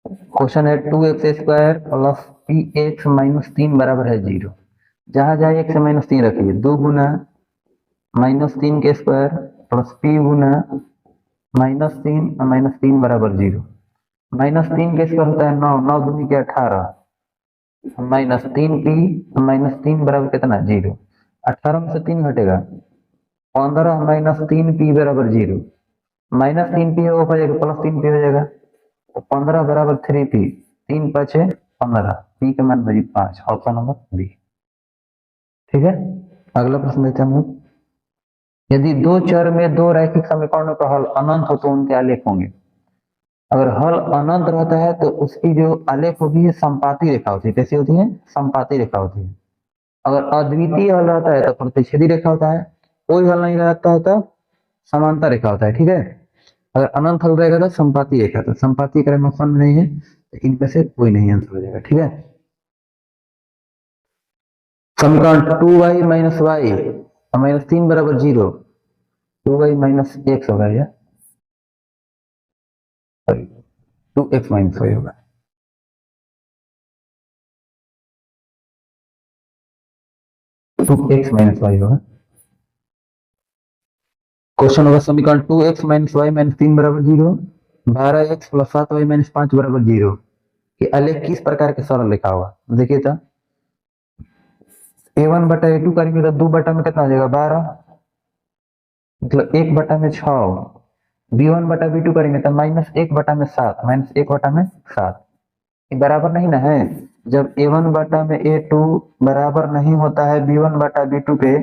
क्वेश्चन है 2x square plus P x minus 3 बराबर है 0, जहां जहां एक्स से -3 रखिए, 2 गुना -3 के स्क्वायर प्लस पी गुना -3 और -3 बराबर 0। -3 के स्क्वायर होता है 9, 9 दूनी के 18, -3p -3 बराबर कितना 0, 18 में से 3 घटेगा 15 -3p बराबर 0, -3p हो जाएगा प्लस 3p हो जाएगा, तो 15 बराबर 3p, 3 5 15, p का मान बजी 5, ऑप्शन नंबर बी, ठीक है। अगला प्रश्न देखते हैं हम लोग, यदि दो चर में दो रैखिक समीकरणों का हल अनंत हो तो उनके आलेख होंगे। अगर हल अनंत रहता है तो उसकी जो आलेख होगी है संपाती रेखा होती है, कैसी होती है, संपाती रेखा होती है। अगर अद्वितीय हल रहता है तो प्रतिच्छेदी रेखा होता है, कोई हल नहीं रहता है तो समांतर रेखा होता है, ठीक है। अगर अनंत हल रहेगा तो संपाती रेखा, तो संपाती का ऑप्शन नहीं है, तो इनमें से कोई नहीं आंसर हो जाएगा, ठीक है। समीकरण 2y माइनस वाई माइनस 3 बराबर 0, 2y माइनस एक्स होगा, या 2x माइनस वाई होगा। x माइनस वाई होगा। क्वेश्चन होगा समीकरण 2x माइनस वाई माइनस 3 बराबर 0, 12x प्लस 7y माइनस 5 बराबर 0 कि आलेख किस प्रकार के सरल लिखा हुआ। देखिए तो a1 बटा a2 करेंगे तो 2 बटा में कितना हो जाएगा 12, मतलब 1 बटा में 6, b1 बटा b2 करेंगे तो -1 बटा में 7, -1 बटा में 7, ये बराबर नहीं ना है। जब A1 बटा में A2 बराबर नहीं होता है B1 बटा B2 के,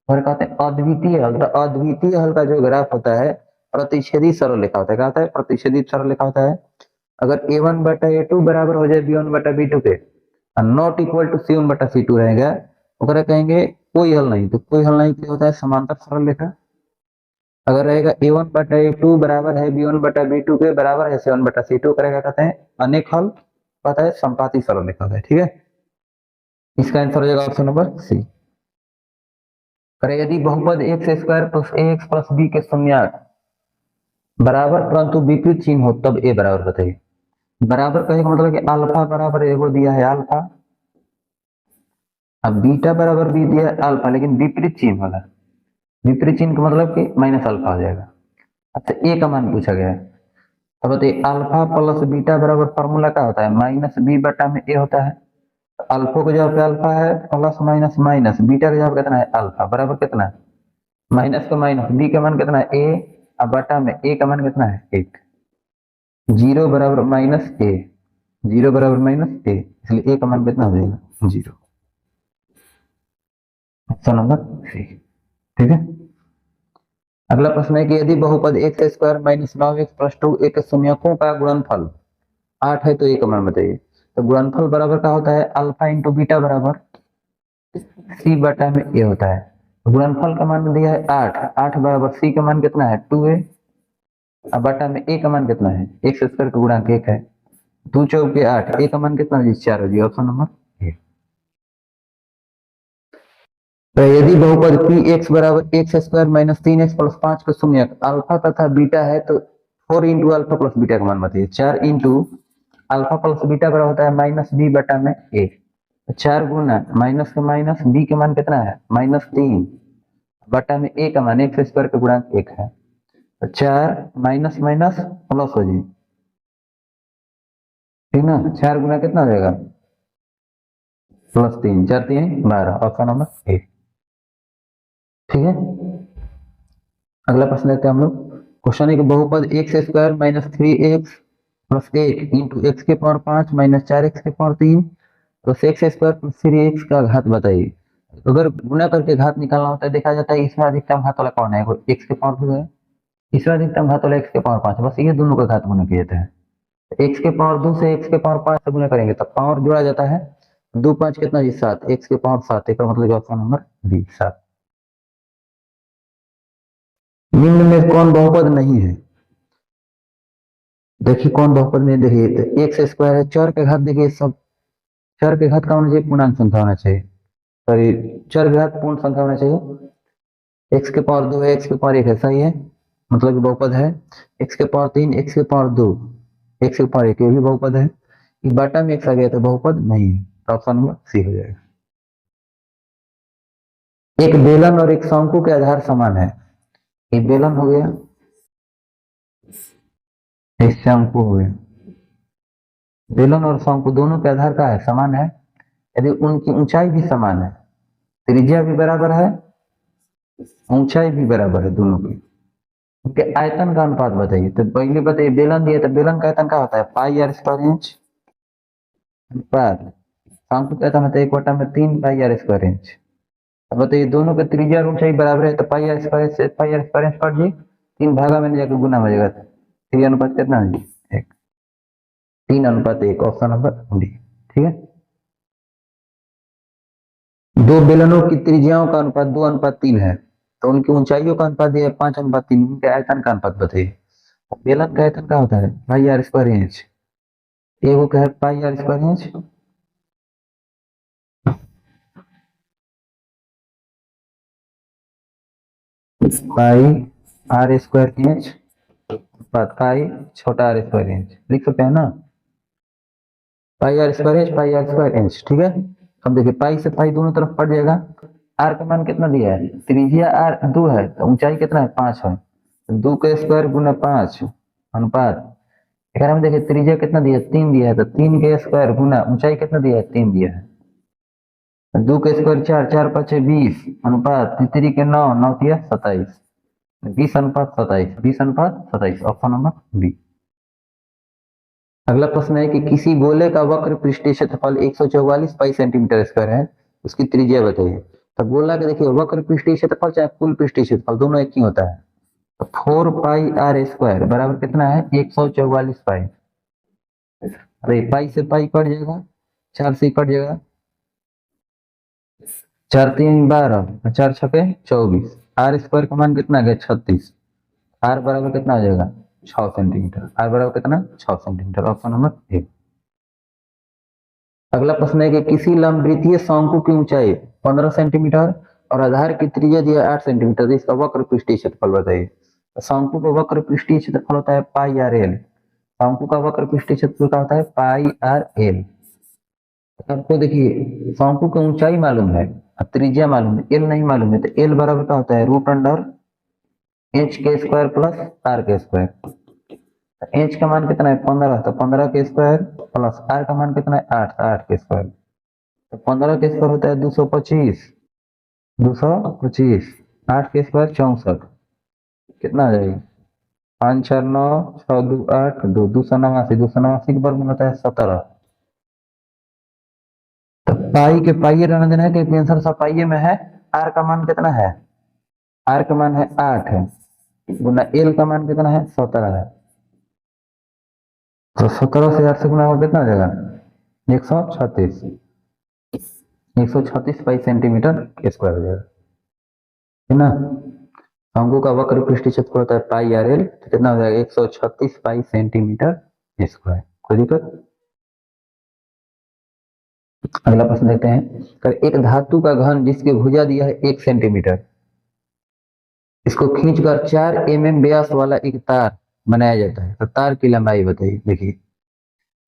और कहते हैं अद्वितीय हल, तो अद्वितीय हल का जो ग्राफ होता है प्रतिच्छेदी सरल रेखा होता है। क्या होता है? प्रतिच्छेदी सरल रेखा होता है। अगर A1 बटा A2 बराबर हो जाए B1 बटा B2 के, नॉट इक्वल टू C1 बटा C2 रहेगा, ओकरा कहेंगे कोई हल नहीं। तो कोई हल नहीं क्या होता है? समांतर सरल रेखा। अगर रहेगा A1 बटा A2 बराबर है B1 बटा B2 के, बराबर है C1 बटा C2 करेगा, कहते हैं अनेक हल, कहता है संपाती सरल रेखा होता है। ठीक है, इसका आंसर हो जाएगा ऑप्शन नंबर सी। करे यदि बहुपद एक्स स्क्वायर प्लस ए एक्स प्लस बी के शून्यक बराबर परंतु विपरीत चिन्ह हो, तब ए बराबर बताइए। बराबर कहे का मतलब कि अल्फा बराबर एगो दिया है अल्फा, अब बीटा बराबर बी दिया है अल्फा, लेकिन विपरीत चिन्ह वाला। विपरीत चिन्ह का मतलब कि माइनस अल्फा हो जाएगा। अच्छा, ए का मान पूछा गया है, अब बताइए अल्फा प्लस बीटा बराबर फॉर्मूला क्या होता है? माइनस बी बटा में ए होता है। अल्फा का जवाब अल्फा है, प्लस माइनस माइनस, बीटा का जवाब कितना है? अल्फा, बराबर कितना है? माइनस का माइनस, बी का मान कितना है? ए, अब बटा में ए का मान कितना है? एक। जीरो बराबर माइनस ए, जीरो बराबर माइनस ए, इसलिए ए का मान कितना हो जाएगा? जीरो। Option number C. ठीक है, अगला प्रश्न है कि यदि बहुपद x square minus 9x plus 2 एक शून्यकों का गुणनफल 8 है, तो एक मान बताइए। तो गुणनफल बराबर का होता है अल्फा इंटू बीटा बराबर सी बटा में ए होता है। गुणनफल का मान दिया है 8, 8 बराबर सी का मान कितना है? 2a, अब बटा में ए का मान कितना है? एक्स स्क्वायर का गुणांक 1 है, 2 चौके 8, ए का मान कितना है? 4 हो जाएगा। Option number A. तो यदि बहुपद पी एक्स बराबर x square minus 3x plus 5 का शून्यक अल्फा तथा बीटा है, तो 4 इंटू अल्फा प्लस बीटा का मान बताइए। 4 इंटू अल्फा प्लस बीटा बराबर होता है माइनस बी बटा में ए, 4 गुना माइनस का माइनस, बी का मान कितना है? -3 बटा में ए का मान एक्स स्क्वायर का गुणांक 1 है, तो 4 माइनस माइनस प्लस हो जाए, ठीक ना। 4 गुना कितना हो जाएगा? +3, 4 3 12, ऑप्शन नंबर ए। ठीक है, अगला प्रश्न लेते हैं हम लोग। क्वेश्चन है कि बहुपद x square minus 3x plus 1 into x के पावर 5 माइनस 4x के power 3 plus x square plus 3x का घात बताइए। अगर गुना करके घात निकालना होता है, देखा जाता है इसमें अधिकतम घात वाला कौन है? एक्स के पावर 2 है, इसमें अधिकतम घात वाला एक्स के पावर 5, बस ये दोनों का घात गुना किया जाता है। एक्स के पावर 2 से एक्स के पावर 5 से गुना करेंगे तब पावर जोड़ा जाता है, 2 5 कितना जी? 7, एक्स के पावर 7, एक मतलब ऑप्शन नंबर बी 7। निम्न में कौन बहुपद नहीं है? देखिए कौन बहुपद नहीं, देखिए तो एक्स स्क्वायर है, चर के घात देखिए सब, चर के घात का होना चाहिए पूर्णांक संख्या होना चाहिए, सॉरी चर के घात पूर्ण संख्या होना चाहिए। एक्स के पावर 2 है, एक्स के पावर 1 है, सही है, मतलब कि बहुपद है। एक्स के पावर 3, एक्स के पावर 2, एक्स के पावर 1, ये भी बहुपद है। ये बटा में एक्स आ गया तो बहुपद नहीं है, तो ऑप्शन नंबर सी हो जाएगा। एक बेलन और एक शंकु के आधार समान है, एक बेलन हो गया, एक शंकु हो गया। बेलन और शंकु दोनों के आधार का है समान है, यदि उनकी ऊंचाई भी समान है, त्रिज्या भी बराबर है, ऊंचाई भी बराबर है दोनों की, उनके आयतन का अनुपात बताइए। तो पहले बताइए बेलन दिया, तो बेलन का आयतन क्या होता है? पाई आर स्क्वायर इंच अनुपात शंकु का आयतन होता है 1/3 पाई आर स्क्वायर इंच। अब बताइए दोनों के त्रिज्या और ऊंचाई बराबर है, तो पाई आर स्क्वायर से पाई आर स्क्वायर इंच कट जी, 3 भागा में जाकर गुना हो जाएगा, 3 अनुपात कितना है जी? 1, 3:1, ऑप्शन नंबर डी। ठीक है, दो बेलनों की त्रिज्याओं का अनुपात 2:3 है, तो उनकी ऊंचाइयों का अनुपात दिया है 5:3, उनके आयतन का अनुपात बताइए। बेलन का आयतन क्या होता है? पाई आर स्क्वायर इंच, एगो का है pi r square inch, pi r square inch pi छोटा आर स्क्वायर इंच, लिख सकते हैं ना, pi r square inch pi r square inch. ठीक है, अब देखिए पाई से पाई दोनों तरफ पड़ जाएगा। आर का मान कितना दिया है? त्रिज्या आर 2 है, तो ऊंचाई कितना है? 5 है, 2 का स्क्वायर गुना 5 अनुपात, अगर हम देखिए त्रिज्या कितना दिया है? 3 दिया है, तो 3 के स्क्वायर गुना ऊंचाई कितना दिया है? 3 दिया है, 2 के स्क्वायर 4, 4 5 20 अनुपात 3 के 9, 9 दिया 27, 20:27, 20:27, ऑप्शन नंबर बी। अगला प्रश्न है कि किसी गोले का वक्र पृष्ठीय क्षेत्रफल 144 पाई सेंटीमीटर स्क्वायर है, उसकी त्रिज्या बताइए। तो गोला का देखिए वक्र पृष्ठीय क्षेत्रफल चाहे कुल पृष्ठीय क्षेत्रफल दोनों एक ही होता है। तो 4 पाई आर स्क्वायर बराबर कितना है 144 पाई। अरे पाई से पाई कट जाएगा, 4 से कट जाएगा, 4 3 12, 4 छके 24, आर स्क्वायर का मान कितना गया 36, आर बराबर कितना हो जाएगा 6 सेंटीमीटर, आर बराबर कितना 6 सेंटीमीटर, ऑप्शन नंबर ए। अगला प्रश्न है कि किसी लंबवृत्तीय शंकु की ऊंचाई 15 सेंटीमीटर और आधार की त्रिज्या दिया 8 सेंटीमीटर, तो इसका वक्र पृष्ठीय क्षेत्रफल बताइए। तो शंकु का वक्र पृष्ठीय क्षेत्रफल होता है पाई आर एल, शंकु का वक्र पृष्ठीय क्षेत्रफल का होता है पाई आर एल। आपको देखिए शंकु की ऊंचाई मालूम है और त्रिज्या मालूम है, एल नहीं मालूम है, तो एल बराबर का होता है रूट अंडर एच के स्क्वायर प्लस आर के स्क्वायर। एच का मान कितना है 15, तो 15 के स्क्वायर प्लस आर का मान कितना है 8, 8 के स्क्वायर। तो 15 के स्क्वायर होता है 225, 225, 8 के स्क्वायर 64, कितना आ जाएगा 5 4 9 6 2 8 2, 289, 289 के वर्गमूल होता है 17। तो पाई के पाई रहने देना है कि आंसर सब पाई में है। आर का मान कितना है, आर का मान है 8 है, गुना एल का मान कितना है 17 है। तो 17 से 8 से गुना हो कितना आ जाएगा 136, 136 पाई सेंटीमीटर स्क्वायर हो जाएगा, है ना। शंकु का वक्र पृष्ठीय क्षेत्रफल होता है पाई आर एल, तो कितना हो जाएगा 136 पाई सेंटीमीटर स्क्वायर। कोई दिक्कत। अगला प्रश्न देखते हैं, कर एक धातु का घन जिसकी भुजा दिया है 1 सेंटीमीटर, इसको खींचकर 4 mm व्यास वाला एक तार बनाया जाता है, तो तार की लंबाई बताइए। देखिए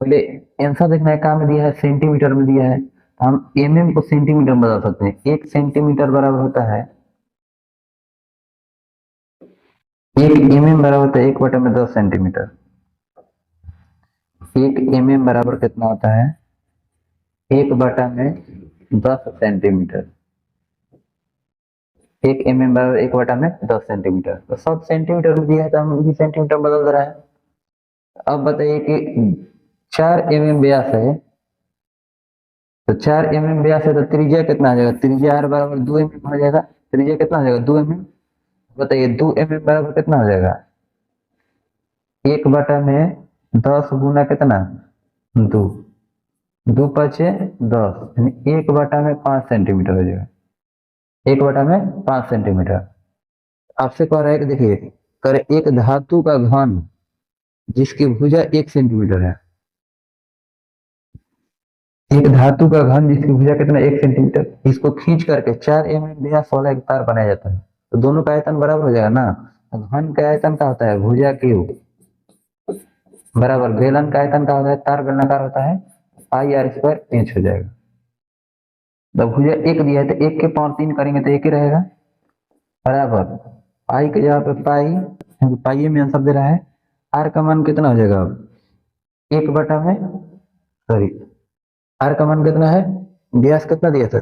पहले आंसर देखना है, कहाँ में दिया है सेंटीमीटर में दिया है, तो हम mm को सेंटीमीटर में बदल सकते हैं। 1 सेंटीमीटर बराबर होता है 1 mm बराबर होता है 1/10 सेंटीमीटर। 1 mm बराबर कितना होता है 1/10 सेंटीमीटर। 1 mm बराबर 1/10 सेंटीमीटर। तो सब सेंटीमीटर में दिया है तो हम इसी सेंटीमीटर में बदल रहा है। अब बताइए कि 4 mm व्यास है, तो 4 mm व्यास है तो त्रिज्या कितना आ जाएगा, त्रिज्या r बराबर 2 mm हो जाएगा। त्रिज्या कितना हो जाएगा 2 mm। बताइए 2 mm बराबर कितना हो जाएगा 1/10 गुना कितना 2, 2 5 10, यानी 1/5 सेंटीमीटर हो जाएगा, 1/5 सेंटीमीटर। आपसे कह रहा है कि देखिए कर एक धातु का घन जिसकी भुजा 1 सेंटीमीटर है, एक धातु का घन जिसकी भुजा कितना 1 सेंटीमीटर, इसको खींच करके 4 mm व्यास वाला एक तार बनाया जाता है, तो दोनों का आयतन बराबर हो जाएगा ना। घन का आयतन का होता है भुजा क्यूब बराबर बेलन का आयतन का होता है, तार बेलनाकार होता है, पाई आर स्क्वायर इंच हो जाएगा। जब भुजा 1 दिया है तो 1 के पावर 3 करेंगे तो 1 ही रहेगा, बराबर पाई के जगह पे पाई, क्योंकि पाई में आंसर दे रहा है। आर का मान कितना हो जाएगा अब 1 में, सॉरी आर का मान कितना है, व्यास कितना दिया था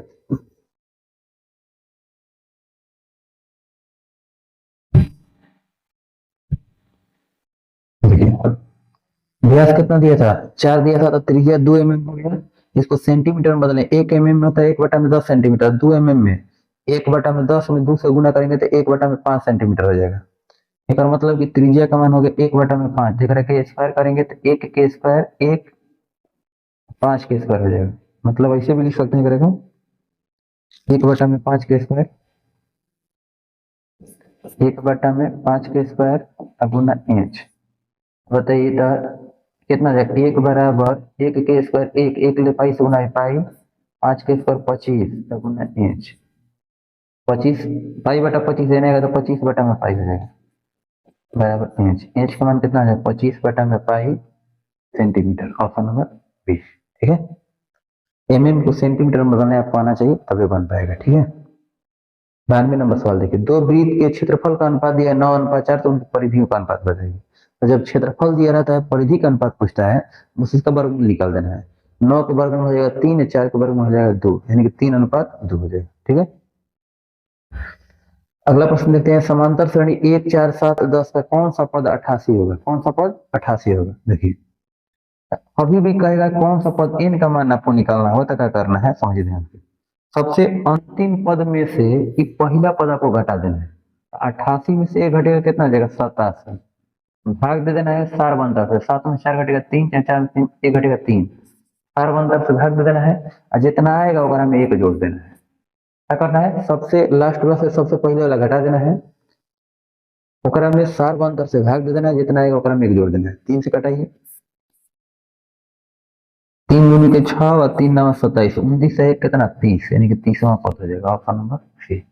व्यास कितना दिया था 4 दिया था, तो त्रिज्या 2 mm हो गया। इसको सेंटीमीटर में बदलें, 1 mm में होता है 1/10 सेंटीमीटर, 2 mm में 1/10 में 2 से गुना करेंगे तो 1/5 सेंटीमीटर हो जाएगा। एक और मतलब कि त्रिज्या का मान हो गया 1/5, देख रहे हैं स्क्वायर करेंगे तो 1 के स्क्वायर 1, 5 के स्क्वायर हो जाएगा। मतलब ऐसे भी लिख सकते हैं, करेगा 1/5 के स्क्वायर, 1/5 के स्क्वायर गुना इंच। बताइए तो कितना जाएगा 1 बराबर 1 के स्क्वायर 1, 1 ले पाई से गुना पाई, 5 के स्क्वायर 25 गुना इंच, 25 पाई/25 देने का तो 25/पाई हो जाएगा बराबर इंच। इंच का मान कितना है 25/पाई सेंटीमीटर, ऑप्शन नंबर बी। ठीक है, mm को सेंटीमीटर में बदलने आपको आना चाहिए तभी बन पाएगा। ठीक है, 92 नंबर सवाल देखिए, दो वृत्त के क्षेत्रफल का अनुपात दिया 9:4, तो उनकी परिधियों का अनुपात बताइए। तो जब क्षेत्रफल दिया रहता है परिधि का अनुपात पूछता है, उसका वर्गमूल निकाल देना है। 9 का वर्गमूल हो जाएगा 3, 4 का वर्गमूल हो जाएगा 2, यानी कि 3:2 हो जाएगा। ठीक है, अगला प्रश्न देखते हैं, समांतर श्रेणी 1 4 7 10 का कौन सा पद 88 होगा, कौन सा पद 88 होगा। देखिए अभी भी कहेगा कौन सा पद n का मान आपको निकालना हो तो क्या करना है, समझ ध्यान से। सबसे अंतिम पद में से ये पहला पद आपको घटा देना है। 88 में से 1 घटेगा कितना आ जाएगा, 87। भाग दे देना है सार बनता से, 7 में 4 घटेगा 3, 4 में 3, 1 घटेगा 3। सार बनता से भाग दे देना है और जितना आएगा ओकरा में 1 जोड़ देना है। क्या करना है, सबसे लास्ट वाला से सबसे पहले वाला घटा देना है, ओकरा में सार बनता से भाग दे देना है, जितना आएगा ओकरा में 1 जोड़ देना है। 3 से कटाइए, 3 दूनी के 6 और 3 9 27, 19 से 1 कितना 30, यानी कि 30वां पद हो जाएगा ऑप्शन नंबर सी।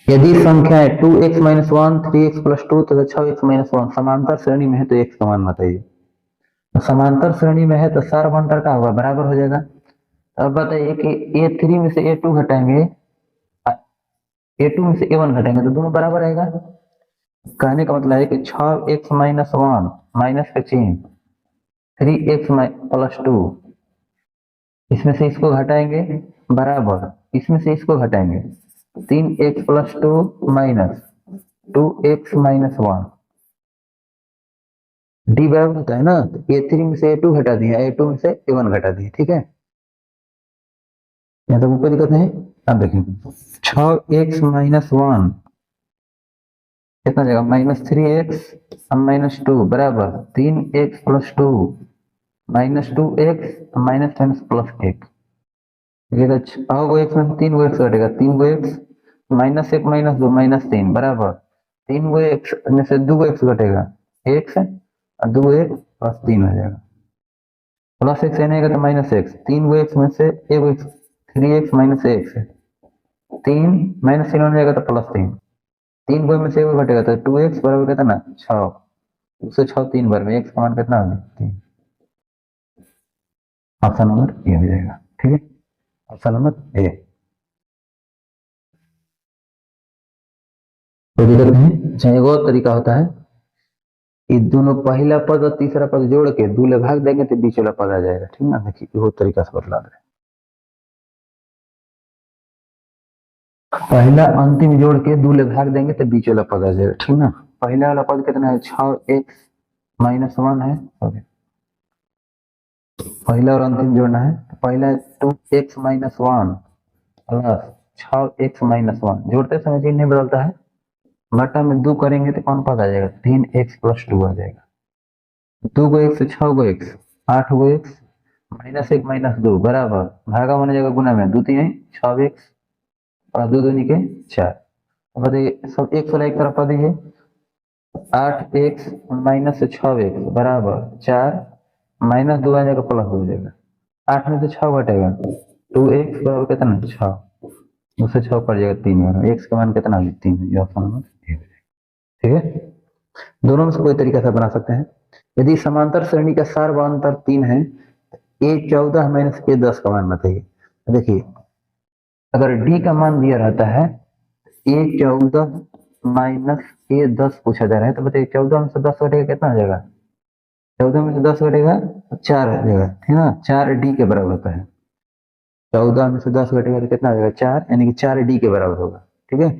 यदि संख्या है 2x - 1 3x + 2 तथा 6x - 1 समांतर श्रेणी में है तो x का मान बताइए। तो समांतर श्रेणी में है तो सार बंटर का होगा बराबर हो जाएगा। अब बताइए कि a3 में से a2 घटाएंगे, a2 में से a1 घटाएंगे तो दोनों बराबर रहेगा। कहने का मतलब है कि 6x - 1 माइनस का चिन्ह 3x + 2, इसमें से इसको घटाएंगे बराबर, इसमें से इसको घटाएंगे 3x + 2 माइनस 2x - 1 डी बराबर होता है ना। तो a3 में से a2 घटा दिया, a2 में से a1 घटा दिए, ठीक है। यहाँ तक कोई दिक्कत नहीं। अब देखें 6x - 1 कितना जाएगा, -3x - 2 बराबर 3x + 2 -2x -+ 1। ये तो 6 को x में 3 को x घटेगा, 3 को x -1 - 2 -3 बराबर 3 को x में से 2 को x घटेगा x और 2 x +3 हो जाएगा। +x आएगा तो -x, 3 को x में से 1 x 3x - x 3 -3 हो जाएगा तो +3, 3 को में से 1 घटेगा तो 2x बराबर कितना 6, 206 3 बार में x का मान कितना होगा 3। ऑप्शन नंबर ए हो जाएगा, ठीक है। Option number A. तो दिक्कत नहीं। अच्छा एक और तरीका होता है, ये दोनों पहला पद और तीसरा पद जोड़ के दूल्हे भाग देंगे तो बीच वाला पद आ जाएगा, ठीक ना। देखिए वो तरीका से बतला दे। पहला अंतिम जोड़ के दूल्हे भाग देंगे तो बीच वाला पद आ जाएगा, ठीक ना। पहला वाला पद कितना है 6x - 1 है, पहला और अंतिम जोड़ना है। तो पहला 2x - 1 प्लस 6x - 1, जोड़ते समय चिन्ह नहीं बदलता है, बटा में 2 करेंगे तो कौन पद आ जाएगा 3x + 2 आ जाएगा। 2 को 1 से 6 को x 8 को x -1 - 2 बराबर भागा बन जाएगा गुना में 2 3 6x और 2 दूनी के 4। बताइए सब एक वाला एक तरफ आ दीजिए, 8x - 6x बराबर 4 -2 आ जाएगा +2 हो जाएगा। 8 में से 6 घटेगा 2x बराबर कितना 6, उससे 6 पड़ जाएगा 3 बार, x का मान कितना 3 है, ऑप्शन नंबर ए हो जाएगा, ठीक है। दोनों में से कोई तरीका से बना सकते हैं। यदि समांतर श्रेणी का सार व अंतर 3 है, a14 - a10 का मान बताइए। देखिए अगर d का मान दिया रहता है a14 - a10 पूछा जा रहा है, तो बताइए 14 में से 10 घटेगा कितना हो जाएगा, 14 में से 10 घटेगा 4 हो जाएगा, ठीक ना। 4 d के बराबर होता है, 14 में से 10 घटेगा तो कितना हो जाएगा 4, यानी कि 4 d के बराबर होगा, ठीक है।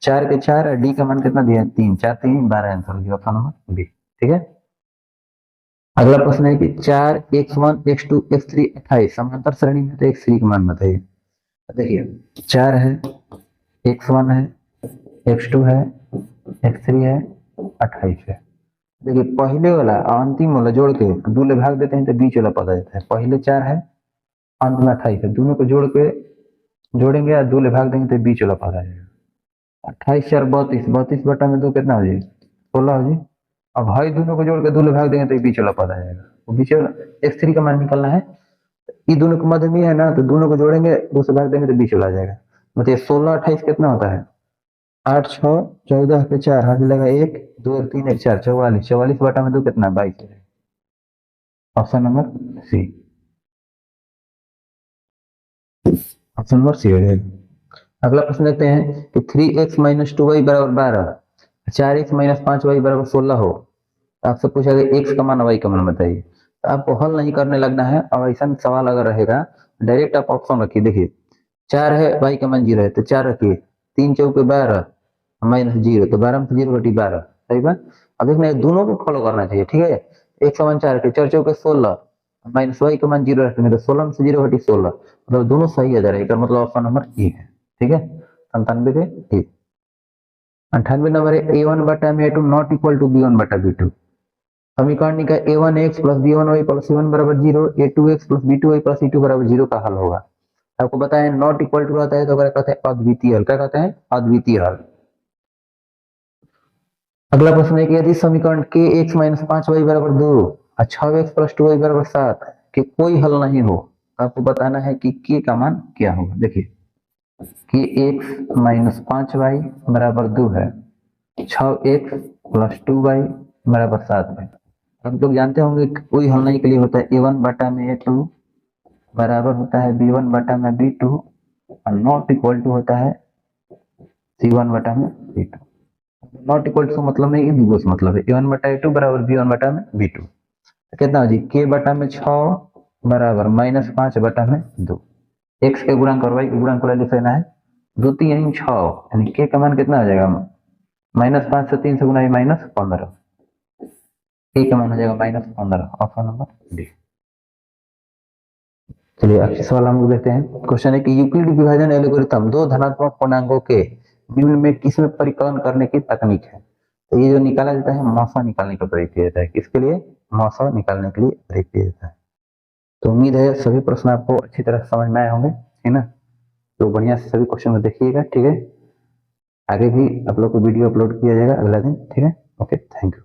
4 के 4 और d का मान कितना दिया है 3, 4 3 12 आंसर हो जाएगा ऑप्शन नंबर बी, ठीक है। अगला प्रश्न है कि 4 x1 x2 x3 28 समांतर श्रेणी में तो x3 का मान बताइए। देखिए 4 है, x1 है, x2 है, x3 है, 28 है। देखिए पहले वाला अंतिम वाला जोड़ के दूल्हे भाग देते हैं तो बीच वाला पद आ जाता है। पहले 4 है, अंत में 28 है, दोनों को जोड़ के जोड़ेंगे या दूल्हे भाग देंगे तो बीच वाला पद आ जाएगा। 28 4 32, 32 बटा में 2 कितना हो जाएगा 16 हो जाए। अब भाई दोनों को जोड़ के दूल्हे भाग देंगे तो बीच वाला पद आ जाएगा, वो बीच वाला x3 का मान निकालना है। ये दोनों के मध्य में है ना, तो दोनों को जोड़ेंगे 2 से भाग देंगे तो बीच वाला आ जाएगा। मतलब 16 28 कितना होता है 8 6 14 पे 4 हाथ लगा 1 2 3 1 4 44, 44 बटा में 2 कितना 22 है, option number C. Option number C हो जाएगा। अगला प्रश्न देखते हैं कि 3x - 2y बराबर 12, 4x - 5y बराबर 16 हो, आपसे पूछा गया x का मान y का मान बताइए। तो आपको हल नहीं करने लगना है, और ऐसा सवाल अगर रहेगा डायरेक्ट आप ऑप्शन रखिए। देखिए 4 है, y का मान 0 है तो 4 रखिए, 3 चौके 12 -0 तो 12 में से 0 घटी 12, सही बात। अब देखना ये दोनों को फॉलो करना चाहिए, ठीक है। एक समान 4 के 4 चौके 16 माइनस वाई का मान 0 रखेंगे तो 16 में से 0 घटी 16, मतलब दोनों सही आ जा रहा है, मतलब ऑप्शन नंबर ए है, ठीक है। 97 के ए। 98 नंबर है ए वन बटा में a two not equal to b one बटा बी टू। समीकरण निकाल a one x plus b one y plus c one बराबर 0, a two x plus b two y plus c two बराबर 0 का हल होगा। आपको बताया नॉट इक्वल टू रहता है तो क्या कहते हैं अद्वितीय हल, क्या कहते हैं अद्वितीय हल। अगला प्रश्न है कि यदि समीकरण के एक्स माइनस 5 वाई बराबर 2 और 6x प्लस 2y बराबर 7 के कोई हल नहीं हो, आपको बताना है कि के का मान क्या होगा। देखिए कि एक्स माइनस 5y बराबर 2 है, 6x प्लस 2y बराबर 7 है। हम लोग जानते होंगे कोई हल नहीं के लिए होता है a1 बटा में a2 बराबर होता है b1 बटा में b2 और नॉट इक्वल टू होता है c1 बटा में b2। नॉट इक्वल टू मतलब नहीं, दूगो से मतलब है a1 बटा a2 बराबर b1 बटा में b2। तो कितना हो जी k बटा में 6 बराबर माइनस 5 बटा में 2। x के गुणांक और y के गुणांक को लिख लेना है 2 3 6, यानी k का मान कितना आ जाएगा माइनस 5 से 3 से गुना माइनस 15, k का मान हो जाएगा माइनस 15, ऑप्शन नंबर डी। चलिए अगले सवाल हम लोग देखते हैं। क्वेश्चन है कि यूक्लिड विभाजन एल्गोरिथम दो धनात्मक पूर्णांकों के निम्न में किस में परिकलन करने की तकनीक है। तो ये जो निकाला जाता है मौसा निकालने का प्रयोग किया जाता है, किसके लिए मौसा निकालने के लिए प्रयोग किया जाता है। तो उम्मीद है सभी प्रश्न आपको अच्छी तरह समझ में आए होंगे, है ना। तो बढ़िया से सभी क्वेश्चन को देखिएगा, ठीक है। आगे भी आप लोग को वीडियो अपलोड किया जाएगा अगला दिन, ठीक है। Okay, thank you.